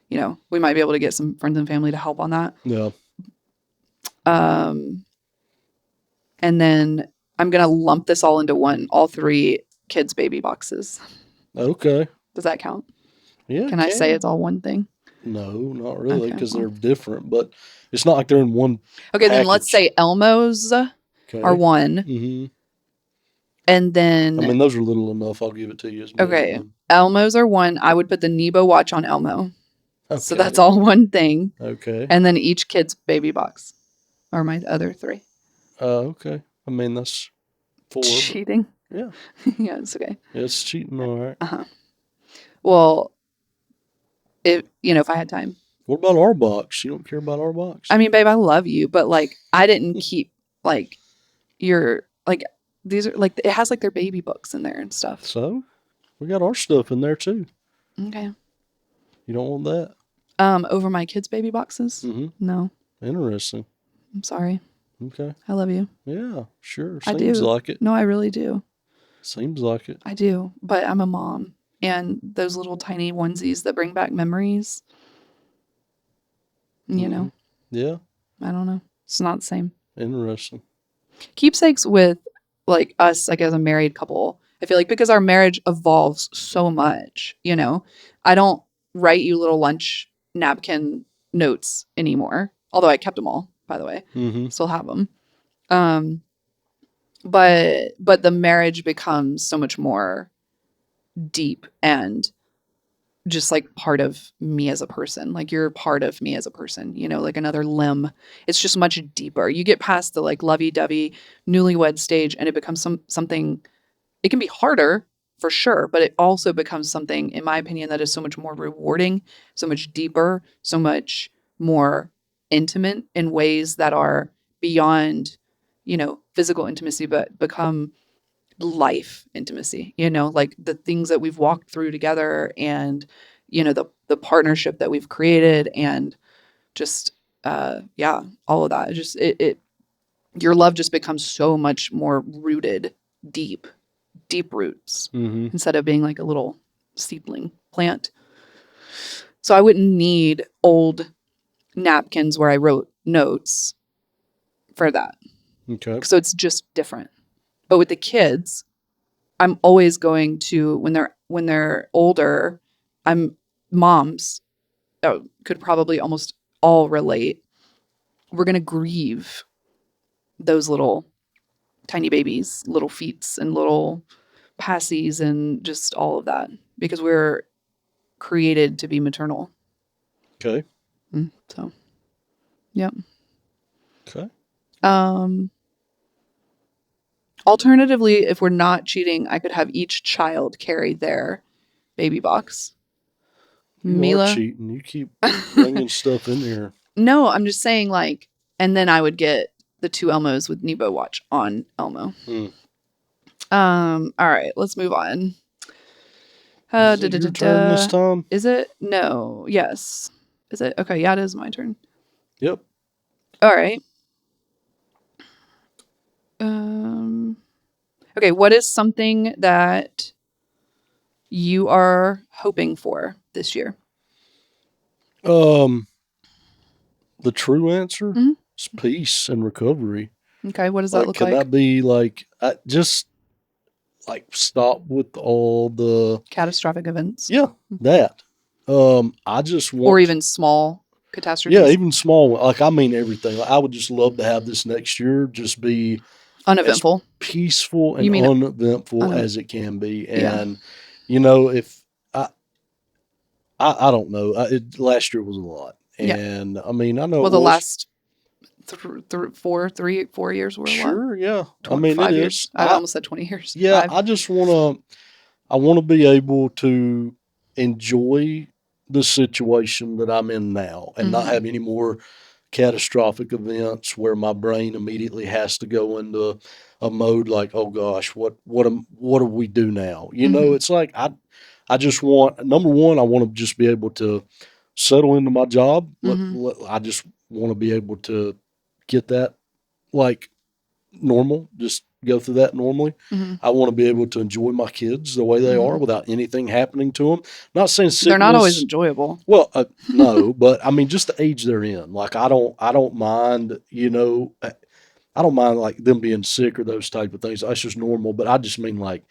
you know, we might be able to get some friends and family to help on that. Yeah. And then I'm going to lump this all into one, all 3 kids' baby boxes. Okay. Does that count? Yeah. Can I say it's all one thing? No, not really, because they're different, but it's not like they're in one. Okay, package. Then let's say Elmo's are one. Mm-hmm. And then. I mean, those are little enough. I'll give it to you. Okay. Elmo's are one. I would put the Nebo watch on Elmo. Okay. So that's all one thing. Okay. And then each kid's baby box are my other 3. Okay. I mean, that's 4. Cheating? Yeah. Yeah, it's okay. It's cheating, all right. Uh-huh. Well, if I had time. What about our box? You don't care about our box? I mean, babe, I love you, but like, I didn't keep like these are like, it has like their baby books in there and stuff. So we got our stuff in there too. Okay. You don't want that? Over my kids' baby boxes? Mm-hmm. No. Interesting. I'm sorry. Okay. I love you. Yeah, sure. I Seems do. like it. No, I really do. Seems like it. I do, but I'm a mom, and those little tiny onesies that bring back memories. You know, Yeah. I don't know. It's not the same. Interesting. Keepsakes with like us, like as a married couple, I feel like because our marriage evolves so much, you know, I don't write you little lunch napkin notes anymore. Although I kept them all, by the way, Mm-hmm. still have them. But the marriage becomes so much more deep and just like part of me as a person. Like you're part of me as a person, you know, like another limb. It's just much deeper. You get past the like lovey-dovey newlywed stage and it becomes something. It can be harder for sure, but it also becomes something, in my opinion, that is so much more rewarding, so much deeper, so much more intimate in ways that are beyond, you know, physical intimacy, but become life intimacy, you know, like the things that we've walked through together and, you know, the partnership that we've created and just, yeah, all of that. Your love just becomes so much more rooted, deep roots Mm-hmm. instead of being like a little seedling plant. So I wouldn't need old napkins where I wrote notes for that. Okay. So it's just different. But with the kids, I'm always going to when they're older, I'm moms could probably almost all relate. We're going to grieve those little tiny babies, little feets and little passies and just all of that because we're created to be maternal. Okay. So, yep. Okay. Alternatively, if we're not cheating, I could have each child carry their baby box. You are Mila, cheating. You keep bringing stuff in here. no, I'm just saying like, and then I would get the 2 Elmos with Nebo watch on Elmo. All right, let's move on. Is it your turn this time? Is it? No. Yes. Is it? Okay. Yeah, it is my turn. Yep. All right. Okay. What is something that you are hoping for this year? The true answer Mhm. is peace and recovery. Okay. What does that look Can like? that be like just like stop with all the Catastrophic events. yeah that I just want Or even small catastrophes. yeah even small like I mean everything. Like, I would just love to have this next year just be Uneventful. as peaceful and You mean uneventful as it can be. Yeah. And you know if I don't know last year was a lot. Yeah. And I mean I know Well, it the was last 4 years were a lot. sure yeah I mean 5 it years. is I almost said 20 years. yeah 5. I just want to be able to enjoy the situation that I'm in now and not have any more catastrophic events where my brain immediately has to go into a mode like, oh gosh, what do we do now? You know, it's like I just want number one, I want to just be able to settle into my job. I just want to be able to get that like normal, just go through that normally. I want to be able to enjoy my kids the way they are without anything happening to them. Not saying sickness. They're not always enjoyable. Well, no, but I mean just the age they're in. Like I don't mind, you know, I don't mind like them being sick or those type of things. That's just normal. But I just mean like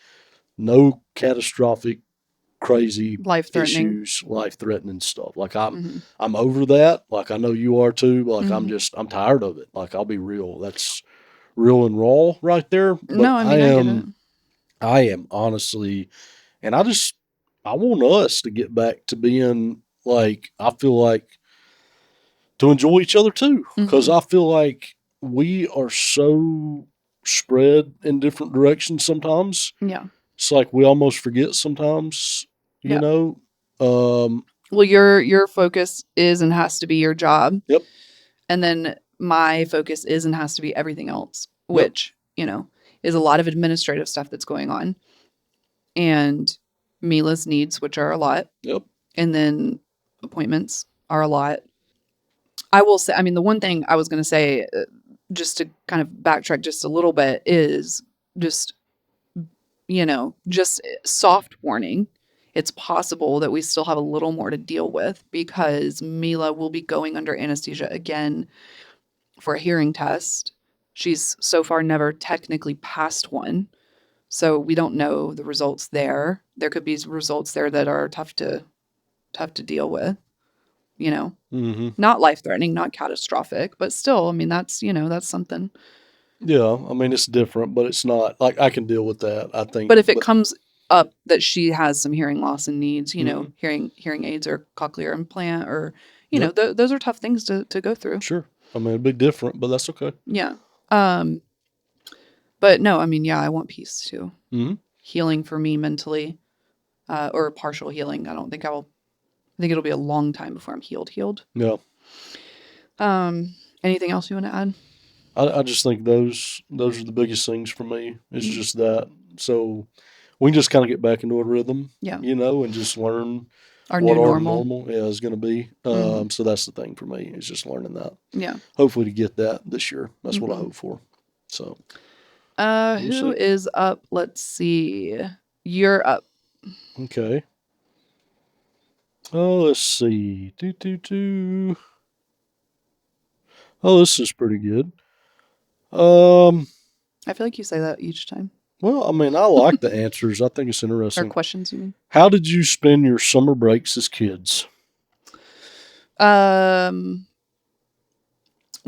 no catastrophic, crazy Life-threatening issues, life threatening stuff. Like I'm over that. Like I know you are too. Like I'm tired of it. Like I'll be real. That's real and raw right there. But No, I mean, I get it. I am honestly, and I want us to get back to being like, I feel like to enjoy each other too. Cause I feel like we are so spread in different directions sometimes. Yeah. It's like we almost forget sometimes, you Yeah. know? Well, your focus is and has to be your job. Yep. And then my focus is and has to be everything else, which, you know, is a lot of administrative stuff that's going on. And Mila's needs, which are a lot. Yep. And then appointments are a lot. I will say, I mean, the one thing I was going to say, just to kind of backtrack just a little bit, is just, you know, just soft warning. it's possible that we still have a little more to deal with because Mila will be going under anesthesia again for a hearing test. She's so far never technically passed one. So we don't know the results there. There could be results there that are tough to deal with, you know. Mm-hmm. Not life-threatening, not catastrophic, but still, I mean, that's, that's something. Yeah, I mean it's different, but it's not like I can deal with that. I think, But if it comes up that she has some hearing loss and needs, mm-hmm. hearing aids or cochlear implant or, Yep. those are tough things to go through. Sure. I mean, it'd be different, but that's okay. Yeah. But no, I mean, yeah, I want peace too. Mm-hmm. Healing for me mentally, or partial healing. I think it'll be a long time before I'm healed. Yeah. Anything else you want to add? I just think those are the biggest things for me. It's just that. So we can just kind of get back into a rhythm, Yeah. and just learn Our what new our normal. is going to be. So that's the thing for me is just learning that. Yeah. Hopefully to get that this year. That's what I Mm-hmm. hope for. So. Who is up? Let's see. You're up. Okay. Oh, let's see. Oh, this is pretty good. I feel like you say that each time. Well, I mean, I like the answers. I think it's Or interesting. questions, you mean? How did you spend your summer breaks as kids? We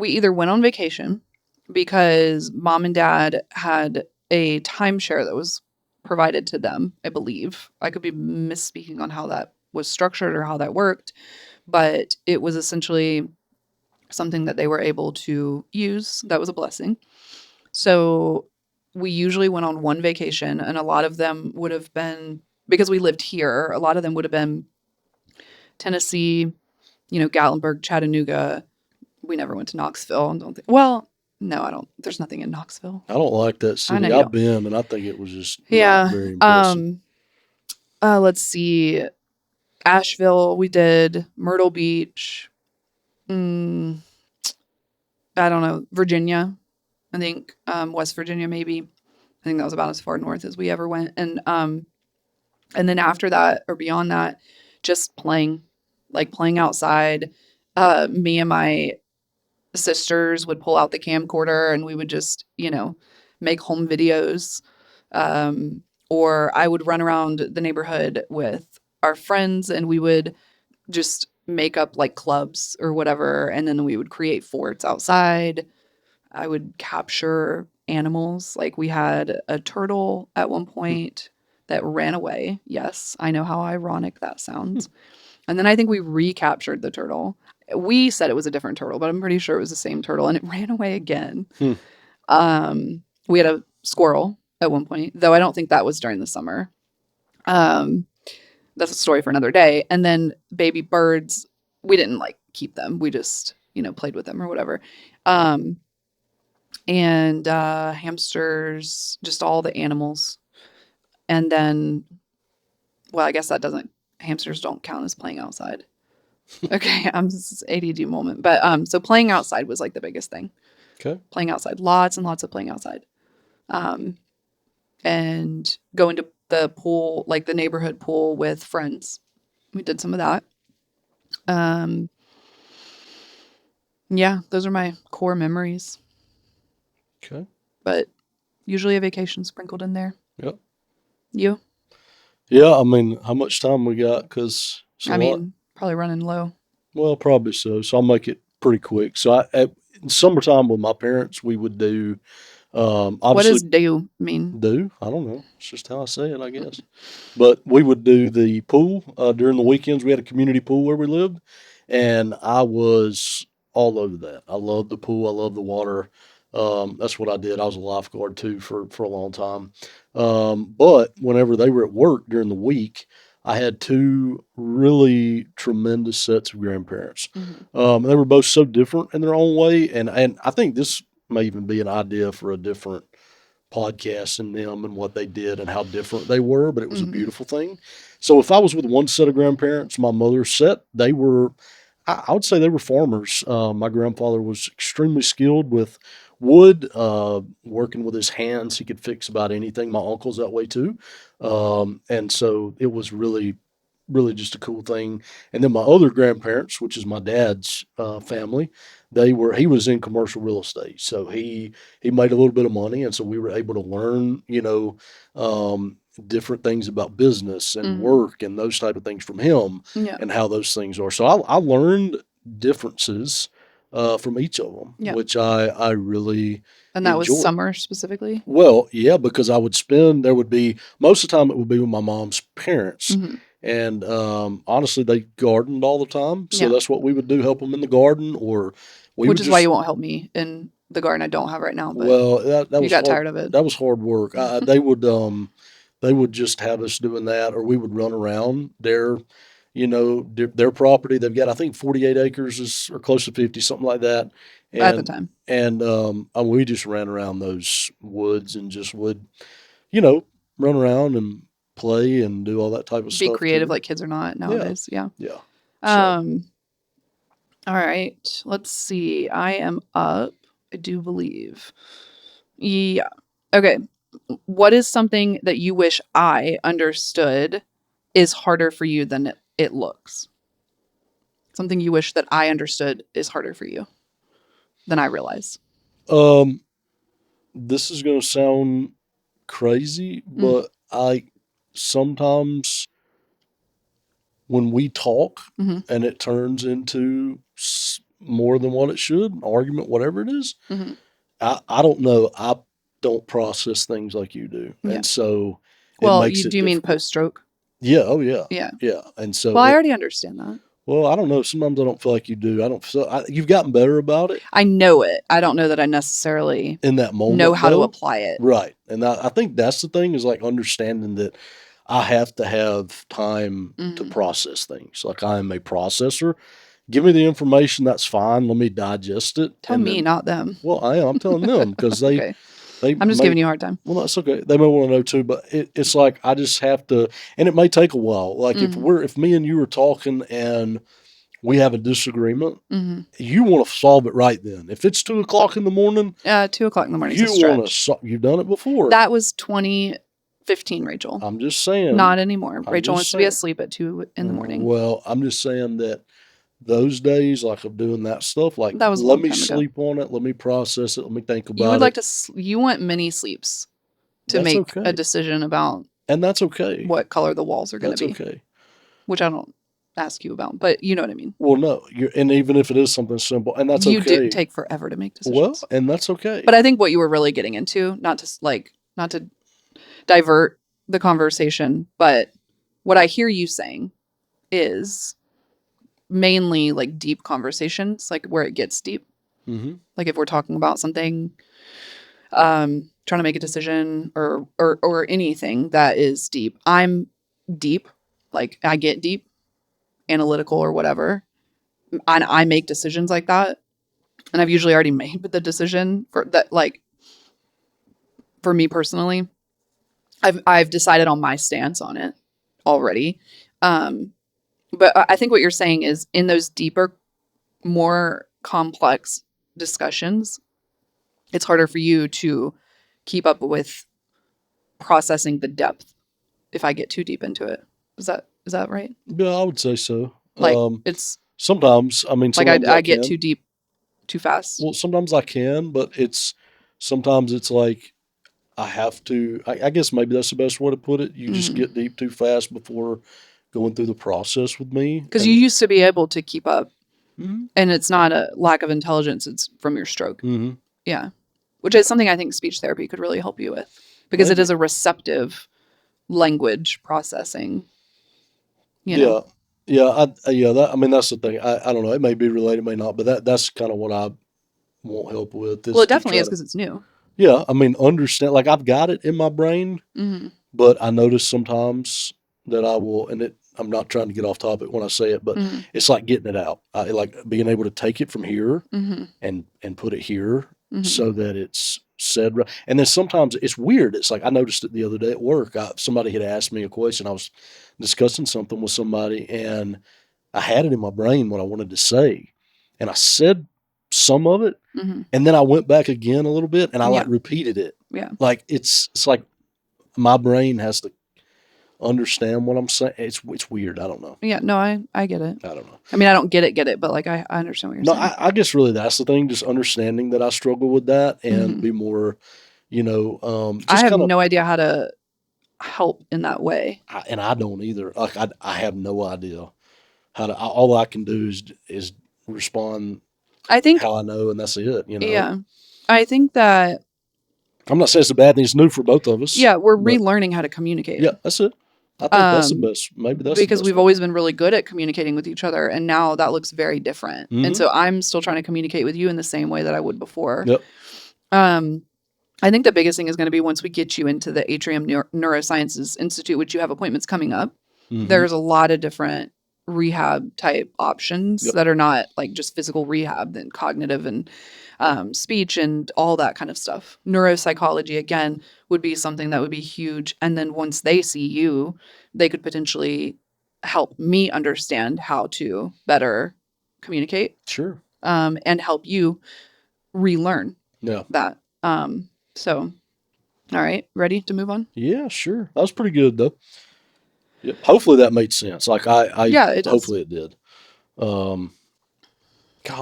either went on vacation because mom and dad had a timeshare that was provided to them, I believe. I could be misspeaking on how that was structured or how that worked, but it was essentially something that they were able to use. That was a blessing. So we usually went on one vacation, and a lot of them would have been, because we lived here, a lot of them would have been Tennessee, Gatlinburg, Chattanooga. We never went to Knoxville. Well, no, I don't. There's nothing in Knoxville. I don't like that I city. know. I've been, and I think it was just Yeah. not very impressive. Let's see. Asheville, we did. Myrtle Beach. I don't know. Virginia, I think. West Virginia, maybe. I think that was about as far north as we ever went. And then after that or beyond that, just playing outside. Me and my sisters would pull out the camcorder and we would just, make home videos. Or I would run around the neighborhood with our friends and we would just make up like clubs or whatever. And then we would create forts outside. I would capture animals. Like we had a turtle at one point that ran away. Yes, I know how ironic that sounds. And then I think we recaptured the turtle. We said it was a different turtle, but I'm pretty sure it was the same turtle, and it ran away again. We had a squirrel at one point, though I don't think that was during the summer. That's a story for another day. And then baby birds, we didn't keep them. We just, played with them or whatever. And hamsters, just all the animals. And then, well, I guess hamsters don't count as playing outside. Okay, I'm this ADD moment. But so playing outside was the biggest thing. Okay. Playing outside. Lots and lots of playing outside. And going to the pool, the neighborhood pool with friends. We did some of that. Yeah, those are my core memories. Okay. But usually a vacation sprinkled in there. Yep. You? Yeah, I mean, how much time we got? Because probably running low. Well, probably so. So I'll make it pretty quick. So in summertime with my parents, we would do. Obviously, what does do mean? Do? I don't know. It's just how I say it, I guess. But we would do the pool during the weekends. We had a community pool where we lived, and I was all over that. I loved the pool. I loved the water. That's what I did. I was a lifeguard too for a long time. But whenever they were at work during the week, I had two really tremendous sets of grandparents. Mm-hmm. They were both so different in their own way, and I think this may even be an idea for a different podcast and them and what they did and how different they were, but it was a beautiful thing. So if I was with one set of grandparents, my mother's set, they were, I would say they were farmers. My grandfather was extremely skilled with wood, working with his hands. He could fix about anything. My uncle's that way too. And so it was really just a cool thing. And then my other grandparents, which is my dad's family, he was in commercial real estate, so he made a little bit of money, and so we were able to learn, different things about business and Mhm. work and those type of things from him Yeah. and how those things are. So I learned differences from each of them, Yeah. which I really And that was enjoyed. summer specifically? Well, yeah, because there would be, most of the time it would be with my mom's parents. Mhm. And honestly, they gardened all the time. So Yeah. that's what we would do, help them in the garden, or we Which would is why just, you won't help me in the garden I don't have right now, but well, that you was got hard. tired of it. That was hard work. They would just have us doing that, or we would run around their property. They've got, I think, 48 acres or close to 50, something like that. At the And, time. we just ran around those woods and just would, you know, run around and play and do all that type of Be stuff creative too. like kids are not Yeah. nowadays. Yeah. Yeah. So, All right. Let's see. I am up, I do believe. Yeah. Okay. What is something that you wish I understood is harder for you than it looks? Something you wish that I understood is harder for you than I realize. um, this is going to sound crazy, Mm. but I sometimes when we talk Mm-hmm. and it turns into more than what it should, an argument, whatever it is, Mm-hmm. I don't know. I don't process things like you do. Yeah. And so it Well, makes it do you mean difficult. post stroke? Yeah. Oh, yeah. Yeah. Yeah. And so Well, I already understand that. well, I don't know. Sometimes I don't feel like you do. I don't feel, you've gotten better about it I know it. I don't know that I necessarily in that moment, know how to though. apply it. Right. And I think that's the thing, is like understanding that I have to have time to Mhm. process things. Like, I am a processor. Give me the information, that's fine. Let me digest it. Tell And me, then, not them. well, I'm telling them because Okay. they I'm just may, giving you a hard time. well, that's okay. They may want to know too, but it's like I just have to, and it may take a while. Like Mhm. if me and you are talking and we have a disagreement, Mm-hmm. you want to solve it right then. If it's 2 o'clock in the morning, 2 o'clock in the morning is a you want stretch. to, you've done it before. That was 2015, Rachel. I'm just saying. Not anymore. I'm Rachel just wants to be saying. asleep at 2 in the morning. Well, I'm just saying that those days, like, of doing that stuff, like, That was a let long me time ago. sleep on it. Let me process it. Let me think You would about like it. to, you want mini sleeps to That's make a okay. decision about And that's okay. what color the walls are going That's to be, okay. which I don't ask you about, but you know what I mean. Well, no, and even if it is something simple, and that's You do okay. take forever to make Well, decisions. and that's okay. But I think what you were really getting into, not to divert the conversation, but what I hear you saying is mainly like deep conversations, like where it gets deep. Mm-hmm. Like if we're talking about something, trying to make a decision or anything that is deep. I'm deep, like I get deep, analytical or whatever. And I make decisions like that. And I've usually already made the decision for that, like for me personally. I've decided on my stance on it already. But I think what you're saying is in those deeper, more complex discussions, it's harder for you to keep up with processing the depth if I get too deep into it. Is that right? Yeah, I would say so. Like it's Sometimes, I mean, like sometimes I I get can. too deep too fast. Well, sometimes I can, but sometimes it's like I have to. I guess maybe that's the best way to put it. You just get deep too fast before going through the process with me. Because you used to be able to keep up, Mhm. and it's not a lack of intelligence; it's from your stroke. Mm-hmm. Yeah, which is something I think speech therapy could really help you with because it Maybe. is a receptive language processing. You know, Yeah. I mean, that's the thing. I don't know. It may be related, may not, but that's kind of what I want help with. well, Is it to definitely try is to. because it's new. Yeah, I mean, understand. Like, I've got it in my brain, Mm-hmm. but I notice sometimes that I will, and I'm not trying to get off topic when I say it, but Mm-hmm. it's like getting it out. I like being able to take it from here Mm-hmm. and put it here Mm-hmm. so that it's said right. And then sometimes it's weird. It's like I noticed it the other day at work. Somebody had asked me a question. I was discussing something with somebody, and I had it in my brain what I wanted to say, and I said some of it, Mm-hmm. and then I went back again a little bit, and I Yeah. like repeated it. Yeah. Like it's like my brain has to understand what I'm saying. It's weird. I don't know. Yeah. No, I get it. I don't know. I mean, I don't get it, but like I understand what you're No, saying. I guess really that's the thing. Just understanding that I struggle with that and Mhm. be more, I just have kind of. no idea how to help in that way. And I don't either. Like I have no idea how to. All I can do is respond I think, how I know, and that's it. yeah, I think that, I'm not saying it's a bad thing. It's new for both of us. yeah, we're But relearning how to communicate. yeah, that's it. I think that's the Um, best. Maybe that's the because best we've way. always been really good at communicating with each other, and now that looks very different. And Mhm. so I'm still trying to communicate with you in the same way that I would before. Yep. I think the biggest thing is going to be once we get you into the Atrium Neurosciences Institute, which you have appointments coming up. Mhm. There's a lot of different rehab type options Yep. that are not like just physical rehab, then cognitive and speech and all that kind of stuff. Neuropsychology, again, would be something that would be huge. And then once they see you, they could potentially help me understand how to better communicate Sure. and help you relearn Yeah. that. So, all right, ready to move on? Yeah. Sure. That was pretty good though. Yep. Hopefully that made sense. Like Yeah, it does. hopefully it did. God,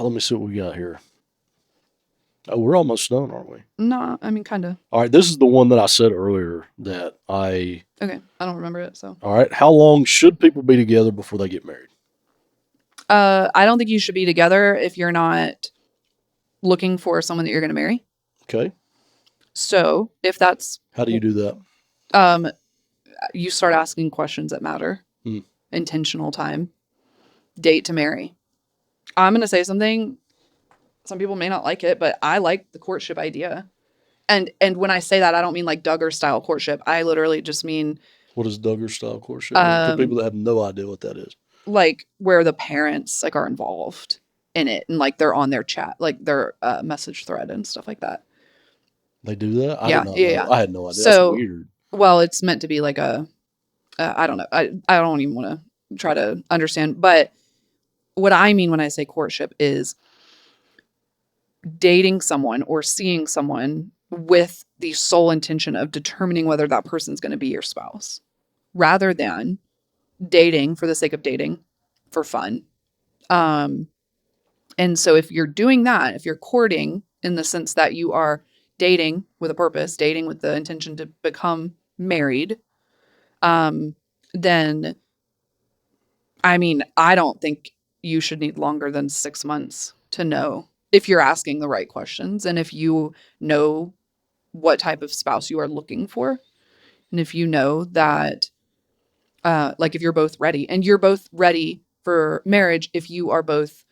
let me see what we got here. Oh, we're almost done, aren't we? No, I mean, kind of. All right. This is the one that I said earlier that I. Okay, I don't remember it, so. All right. How long should people be together before they get married? I don't think you should be together if you're not looking for someone that you're going to marry. Okay. So if that's, How do you do that? you start asking questions that matter. Intentional time, date to marry. I'm going to say something. Some people may not like it, but I like the courtship idea. And when I say that, I don't mean like Duggar style courtship. I literally just mean What is Duggar style courtship? For people that have no idea what that is. like where the parents like are involved in it and like they're on their chat, like their message thread and stuff like that. They do that? I Yeah, did not yeah, know. yeah. I had no idea. So- That's weird. Well, it's meant to be like a, I don't know. I don't even want to try to understand. But what I mean when I say courtship is dating someone or seeing someone with the sole intention of determining whether that person's going to be your spouse, rather than dating for the sake of dating for fun. And so if you're doing that, if you're courting in the sense that you are dating with a purpose, dating with the intention to become married, then, I mean, I don't think you should need longer than 6 months to know if you're asking the right questions and if you know what type of spouse you are looking for. And if you know that, like if you're both ready and you're both ready for marriage, if you are both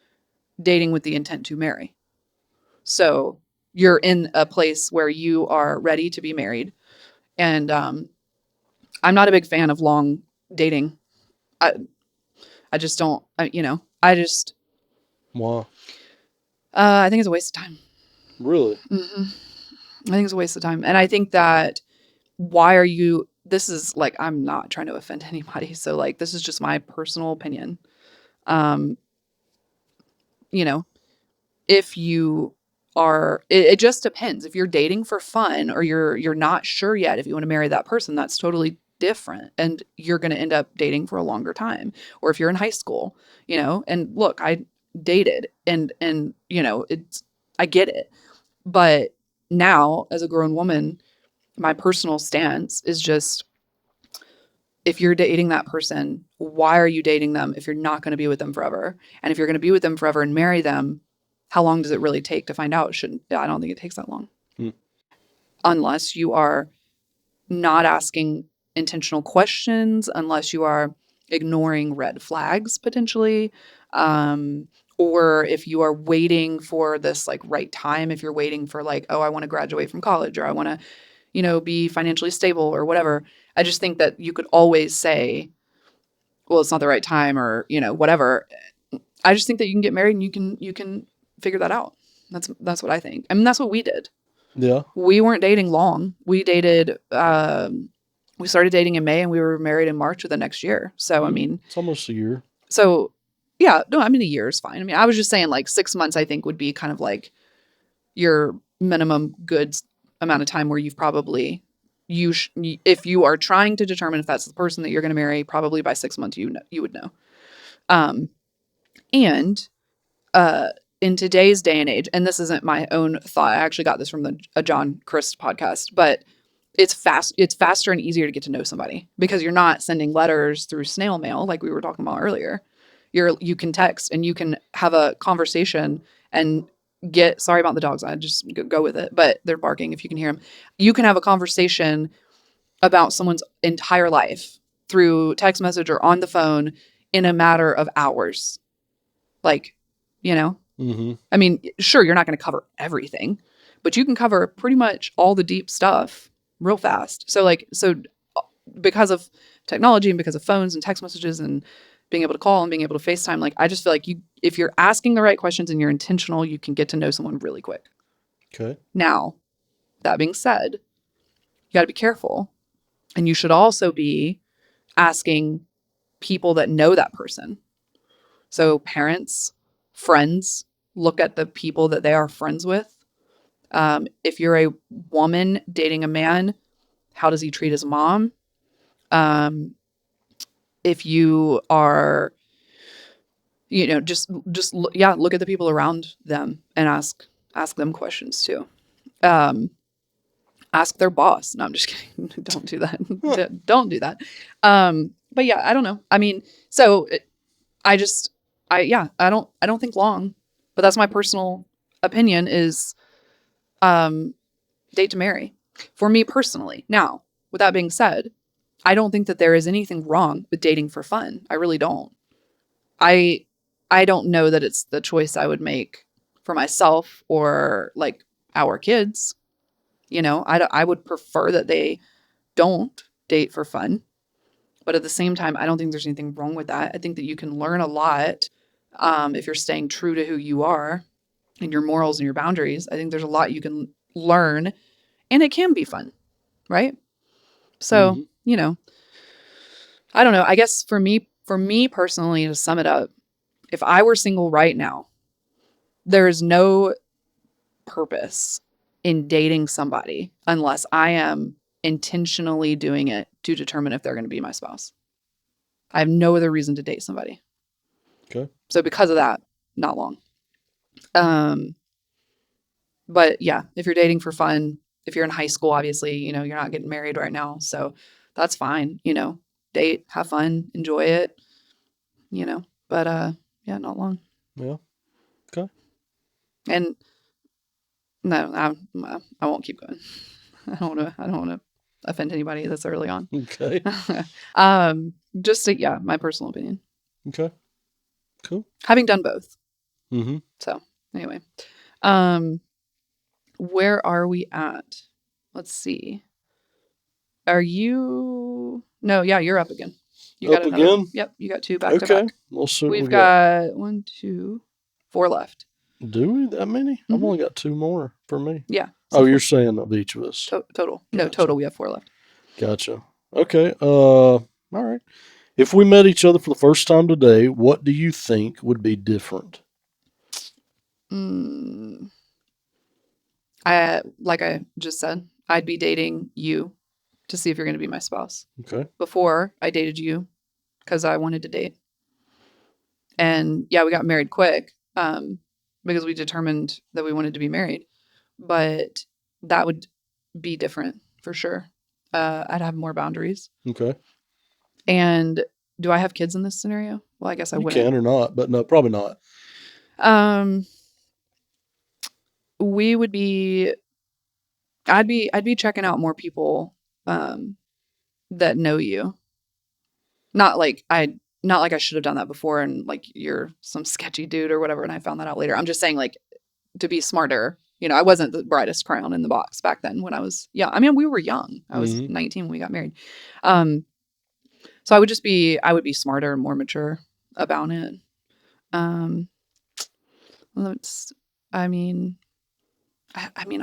dating with the intent to marry. So you're in a place where you are ready to be married. And I'm not a big fan of long dating. I just don't, I just, Wow. I think it's a waste of time. Really? Mm-hmm. I think it's a waste of time. And I think that why are you, this is like, I'm not trying to offend anybody. So like, this is just my personal opinion. If you are, it just depends. If you're dating for fun or you're not sure yet if you want to marry that person, that's totally different. And you're going to end up dating for a longer time. Or if you're in high school, and look, I dated and it's, I get it. But now as a grown woman, my personal stance is just, if you're dating that person, why are you dating them if you're not going to be with them forever? And if you're going to be with them forever and marry them, how long does it really take to find out? I don't think it takes that long. Unless you are not asking intentional questions, unless you are ignoring red flags potentially, or if you are waiting for this like right time, if you're waiting for like, oh, I want to graduate from college or I want to, be financially stable or whatever. I just think that you could always say, well, it's not the right time or, whatever. I just think that you can get married and you can figure that out. That's what I think. I mean, that's what we did. Yeah. We weren't dating long. We dated, we started dating in May and we were married in March of the next year. So, I mean, It's almost a year. so Yeah, no, I mean, a year is fine. I mean, I was just saying like 6 months, I think would be kind of like your minimum good amount of time where you've probably, if you are trying to determine if that's the person that you're going to marry, probably by 6 months, you would know. Um, and uh, in today's day and age, and this isn't my own thought, I actually got this from a John Christ podcast, but it's faster and easier to get to know somebody because you're not sending letters through snail mail like we were talking about earlier. You can text and you can have a conversation and sorry about the dogs, I just go with it, but they're barking if you can hear them. You can have a conversation about someone's entire life through text message or on the phone in a matter of hours. Like, you know, I mean, sure, you're not going to cover everything, but you can cover pretty much all the deep stuff real fast. So because of technology and because of phones and text messages and being able to call and being able to FaceTime, like I just feel like if you're asking the right questions and you're intentional, you can get to know someone really quick. Okay. Now, that being said, you got to be careful. And you should also be asking people that know that person. So parents, friends, look at the people that they are friends with. If you're a woman dating a man, how does he treat his mom? If you are, look at the people around them and ask them questions too. Ask their boss. No, I'm just kidding. Don't do that. Don't do that. But yeah, I don't know. I mean, I don't think long, but that's my personal opinion is, date to marry for me personally. Now, with that being said, I don't think that there is anything wrong with dating for fun. I really don't. I don't know that it's the choice I would make for myself or like our kids. I would prefer that they don't date for fun. But at the same time, I don't think there's anything wrong with that. I think that you can learn a lot if you're staying true to who you are and your morals and your boundaries. I think there's a lot you can learn and it can be fun, right? So, I don't know. I guess for me personally, to sum it up, if I were single right now, there is no purpose in dating somebody unless I am intentionally doing it to determine if they're going to be my spouse. I have no other reason to date somebody. Okay. So because of that, not long. But yeah, if you're dating for fun, if you're in high school, obviously, you're not getting married right now. So that's fine, date, have fun, enjoy it, but yeah, not long. Yeah. Okay. And no, I won't keep going. I don't want to offend anybody that's early on. Okay. My personal opinion. Okay. Cool. Having done both. Mm-hmm. So anyway, where are we at? Let's see. Are you? No, yeah, you're up again. You got another again? One. Yep, you got two back to Okay. back. We'll see. We've got 1, 2, 4 left. Do we that many? Mm-hmm. I've only got 2 more for me. Yeah. So you're saying of each of us? Total. Gotcha. No, total. We have 4 left. Gotcha. Okay. All right. If we met each other for the first time today, what do you think would be different? Like I just said, I'd be dating you to see if you're going to be my spouse. Okay. Before I dated you because I wanted to date. And yeah, we got married quick because we determined that we wanted to be married. But that would be different for sure. I'd have more boundaries. Okay. And do I have kids in this scenario? Well, I guess I wouldn't. You can or not, but no, probably not. We would be. I'd be checking out more people that know you. Not like I should have done that before and like you're some sketchy dude or whatever and I found that out later. I'm just saying like to be smarter. I wasn't the brightest crown in the box back then when I was young. I mean, we were young. I was 19 when we got married. So I would be smarter and more mature about it.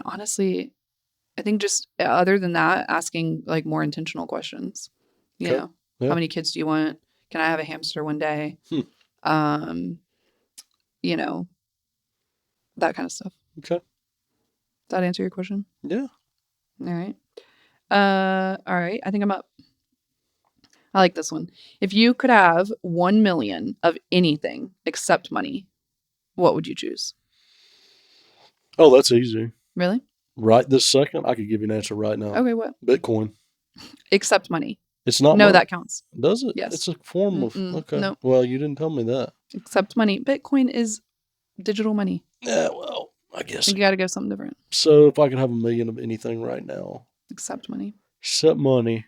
Honestly, I think just other than that, asking like more intentional questions, Okay. Yeah. How many kids do you want? Can I have a hamster one day? um, you know, that kind of stuff. Okay. Does that answer your question? Yeah. All right. All right. I think I'm up. I like this one. If you could have 1 million of anything except money, what would you choose? Oh, that's easy. Really? Right this second, I could give you an answer right now. Okay, what? Bitcoin. Except money. It's not No, money. that counts. Does it? Yes. It's a form of. Okay. No. Well, you didn't tell me that. Except money. Bitcoin is digital money. Yeah, well, I guess. You got to go something different. So if I could have 1 million of anything right now, Except money. except money,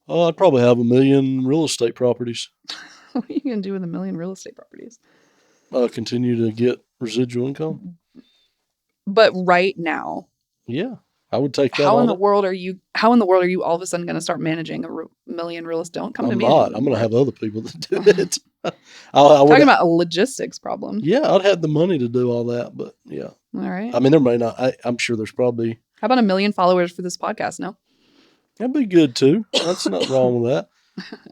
I'd probably have 1 million real estate properties. What are you going to do with 1 million real estate properties? Continue to get residual income. But right now, Yeah, I would take that. How in the world are you all of a sudden going to start managing a million real estate? Don't come to me. I'm not. I'm going to have other people that do it. Talking about a logistics problem. Yeah, I'd have the money to do all that, but yeah. All right. I mean, there may not. I'm sure there's probably. How about 1 million followers for this podcast? No. That'd be good too. That's not wrong with that.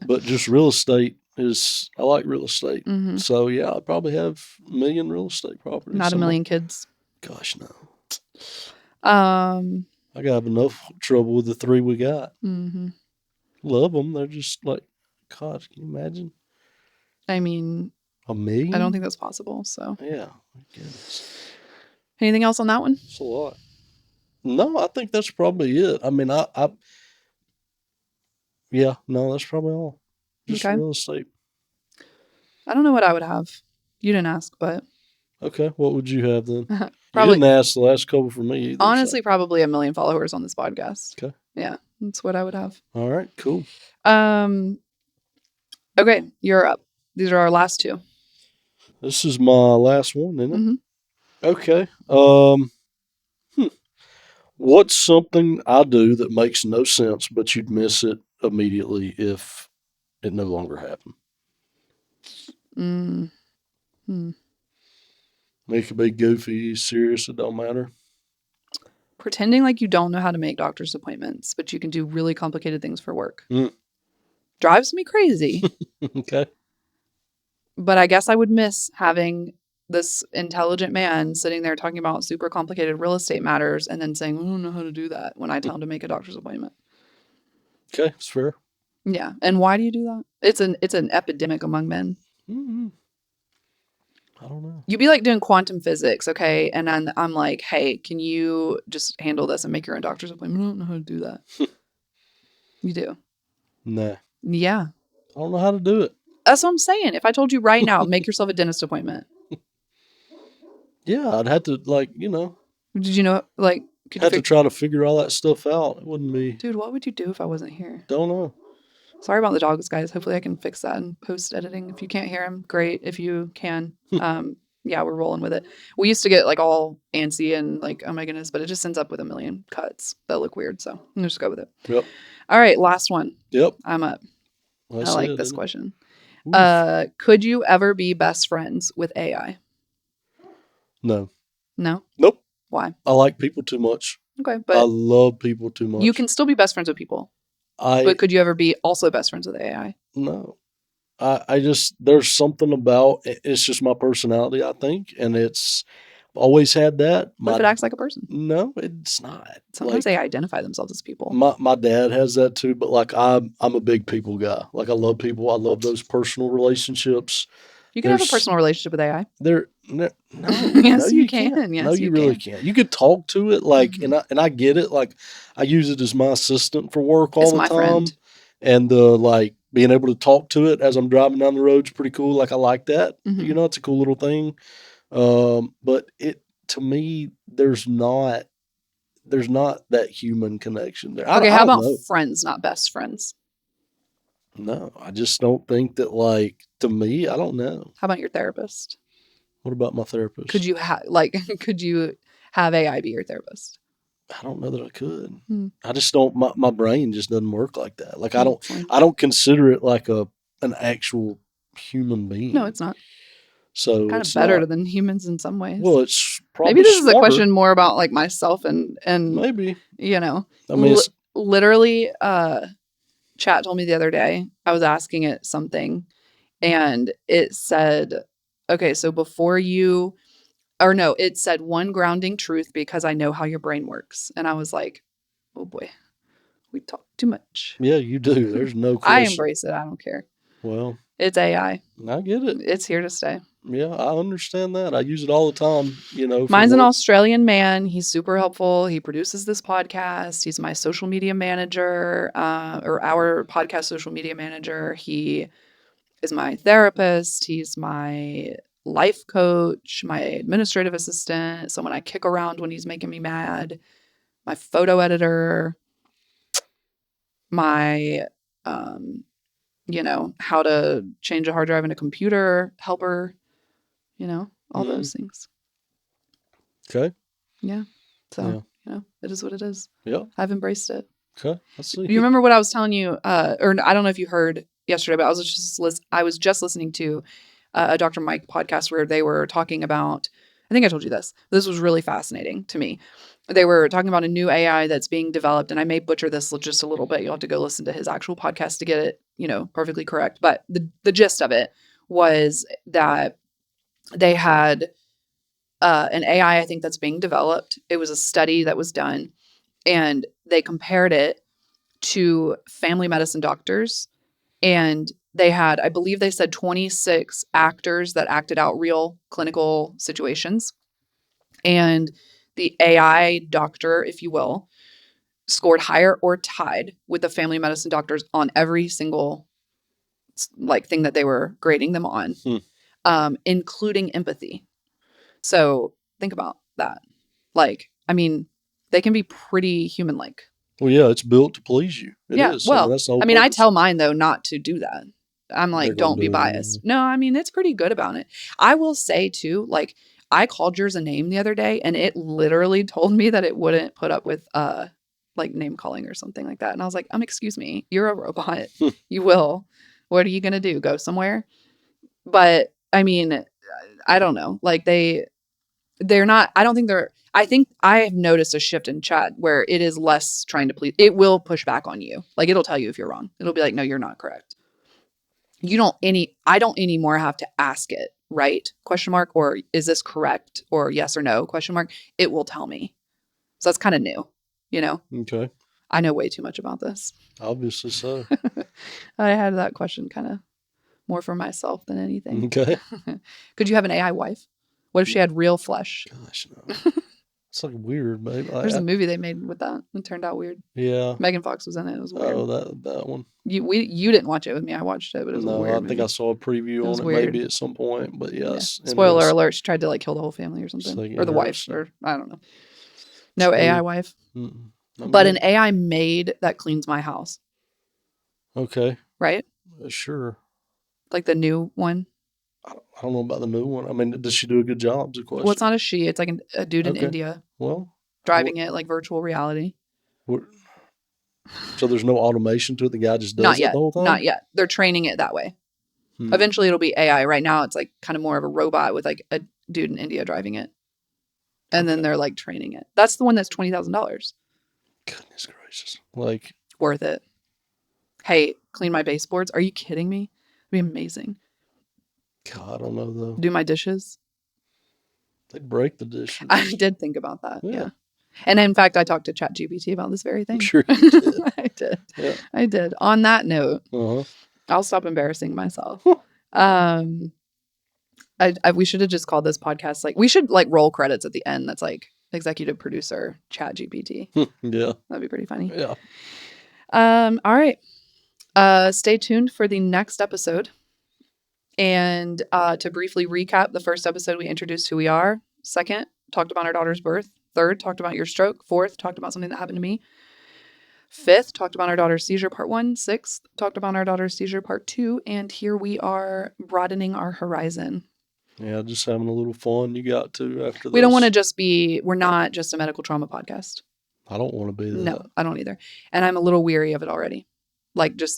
But just real estate I like real estate. Mm-hmm. So yeah, I'd probably have 1 million real estate properties. Not 1 million kids. Gosh, no. I gotta have enough trouble with the 3 we got. Mm-hmm. Love them. They're just like, God, can you imagine? I mean, 1 million? I don't think that's possible. So yeah. Goodness. Anything else on that one? That's a lot. No, I think that's probably it. I mean, yeah, no, that's probably all. Just real estate. I don't know what I would have. You didn't ask, but. Okay, what would you have then? Probably, you didn't ask the last couple for me either. Honestly, probably 1 million followers on this podcast. Okay. Yeah, that's what I would have. All right, cool. Okay, you're up. These are our last two. This is my last one, isn't it? Mm-hmm. Okay. What's something I do that makes no sense, but you'd miss it immediately if it no longer happened? It could be goofy, serious, it don't matter. Pretending like you don't know how to make doctor's appointments, but you can do really complicated things for work. Drives me crazy. Okay. But I guess I would miss having this intelligent man sitting there talking about super complicated real estate matters and then saying, I don't know how to do that when I tell him to make a doctor's appointment. Okay, it's fair. Yeah. And why do you do that? It's an epidemic among men. Mm-hmm. I don't know. You'd be like doing quantum physics, okay? And I'm like, hey, can you just handle this and make your own doctor's appointment? I don't know how to do that. You do? Nah. Yeah. I don't know how to do it. That's what I'm saying. If I told you right now, make yourself a dentist appointment. Yeah, I'd have to, Did you know, could you try to figure all that stuff out. It wouldn't be. Dude, what would you do if I wasn't here? Don't know. Sorry about the dogs, guys. Hopefully I can fix that in post-editing. If you can't hear them, great. If you can, yeah, we're rolling with it. We used to get like all antsy and like, oh my goodness, but it just ends up with 1 million cuts that look weird. So I'm just go with it. Yep. All right, last one. Yep. I'm up. I like this question. Oof. Could you ever be best friends with AI? No. No? Nope. Why? I like people too much. Okay, but I love people too much. You can still be best friends with people. But could you ever be also best friends with AI? No. I just, there's something about, it's just my personality, I think. And it's always had that. What if it acts like a person? No, it's not. Sometimes they identify themselves as people. My dad has that too, but like I'm a big people guy. Like I love people. I love those personal relationships. You can have a personal relationship with AI. No, yes, you can. Yes, no, you really can't. You could talk to it, like, and I get it. Like, I use it as my assistant for work all the time, friend. And like being able to talk to it as I'm driving down the road is pretty cool. Like, I like that. Mm-hmm. You know, it's a cool little thing. But to me, there's not that human connection there. Okay, how about friends, not best friends? No, I just don't think that, like, to me, I don't know. How about your therapist? What about my therapist? Could you have AI be your therapist? I don't know that I could. I just don't, my brain just doesn't work like that. Like, I don't consider it like an actual human being. No, it's not. So kind of better than humans in some ways. Well, it's probably maybe this smarter. is a question more about like myself and maybe, you know, I mean, literally, Chat told me the other day, I was asking it something And it said, okay, so it said one grounding truth because I know how your brain works. And I was like, oh boy, we talk too much. Yeah, you do. There's no I question. embrace it. I don't care. Well, It's AI. I get it. It's here to stay. Yeah, I understand that. I use it all the time, for Mine's an work. Australian man. He's super helpful. He produces this podcast. He's my social media manager, or our podcast social media manager. He is my therapist. He's my life coach, my administrative assistant, someone I kick around when he's making me mad, my photo editor, my, how to change a hard drive in a computer helper, all those things. Okay. Yeah. So, Yeah. it is what it is. Yeah. I've embraced it. Okay. Let's see. Do you remember what I was telling you? Or I don't know if you heard yesterday, but I was just listening to a Dr. Mike podcast where they were talking about, I think I told you this. This was really fascinating to me. They were talking about a new AI that's being developed, and I may butcher this just a little bit. You'll have to go listen to his actual podcast to get it, perfectly correct. But the gist of it was that they had an AI, I think, that's being developed. It was a study that was done, and they compared it to family medicine doctors. And they had, I believe they said 26 actors that acted out real clinical situations. And the AI doctor, if you will, scored higher or tied with the family medicine doctors on every single thing that they were grading them on, including empathy. So think about that. They can be pretty human-like. Well, yeah, it's built to please you. It is. Well, that's the whole I purpose. tell mine though not to do that. I'm like, don't be biased. No, it's pretty good about it. I will say too, I called yours a name the other day, and it literally told me that it wouldn't put up with name calling or something like that. And I was like, excuse me, you're a robot. You will. What are you gonna do? Go somewhere? But I don't know. They're not, I think I have noticed a shift in chat where it is less trying to please. It will push back on you. It'll tell you if you're wrong. It'll be like, no, you're not correct. I don't anymore have to ask it, right? Question mark, or is this correct? Or yes or no, question mark. It will tell me. So that's kind of new, Okay. I know way too much about this. Obviously so. I had that question kind of more for myself than anything. Okay. Could you have an AI wife? What if she had real flesh? Gosh, no. It's weird, babe. There's a movie they made with that. It turned out weird. Yeah. Megan Fox was in it. It was weird. Oh, that one. You didn't watch it with me. I watched it, but it was a weird movie. I think I saw a preview on it maybe at some point, but yes. Yeah. Spoiler alert, she tried to kill the whole family or something. Or the wife, or I don't know. No AI wife. But an AI maid that cleans my house. Okay. Right? Sure. Like the new one? I don't know about the new one. Does she do a good job? Is the question. Well, it's not a she. It's like a dude in India. Well, driving it like virtual reality. So there's no automation to it? The guy just does it the whole time? Not yet. They're training it that way. Eventually it'll be AI. Right now it's kind of more of a robot with a dude in India driving it. And then they're training it. That's the one that's $20,000. Goodness gracious. Worth it. Hey, clean my baseboards. Are you kidding me? It'd be amazing. God, I don't know though. Do my dishes. They'd break the dishes. I did think about that. Yeah. And in fact, I talked to ChatGPT about this very thing. I'm sure you did. I did. Yeah. I did. On that note, I'll stop embarrassing myself. We should have just called this podcast we should roll credits at the end. That's executive producer ChatGPT. Yeah, that'd be pretty funny. Yeah. All right. Stay tuned for the next episode. And to briefly recap, the first episode we introduced who we are. Second, talked about our daughter's birth. Third, talked about your stroke. Fourth, talked about something that happened to me. Fifth, talked about our daughter's seizure part 1. Sixth, talked about our daughter's seizure part 2. And here we are broadening our horizon. Yeah, just having a little fun. You got to after this. We don't want to we're not just a medical trauma podcast. I don't want to be that. No, I don't either. And I'm a little weary of it already.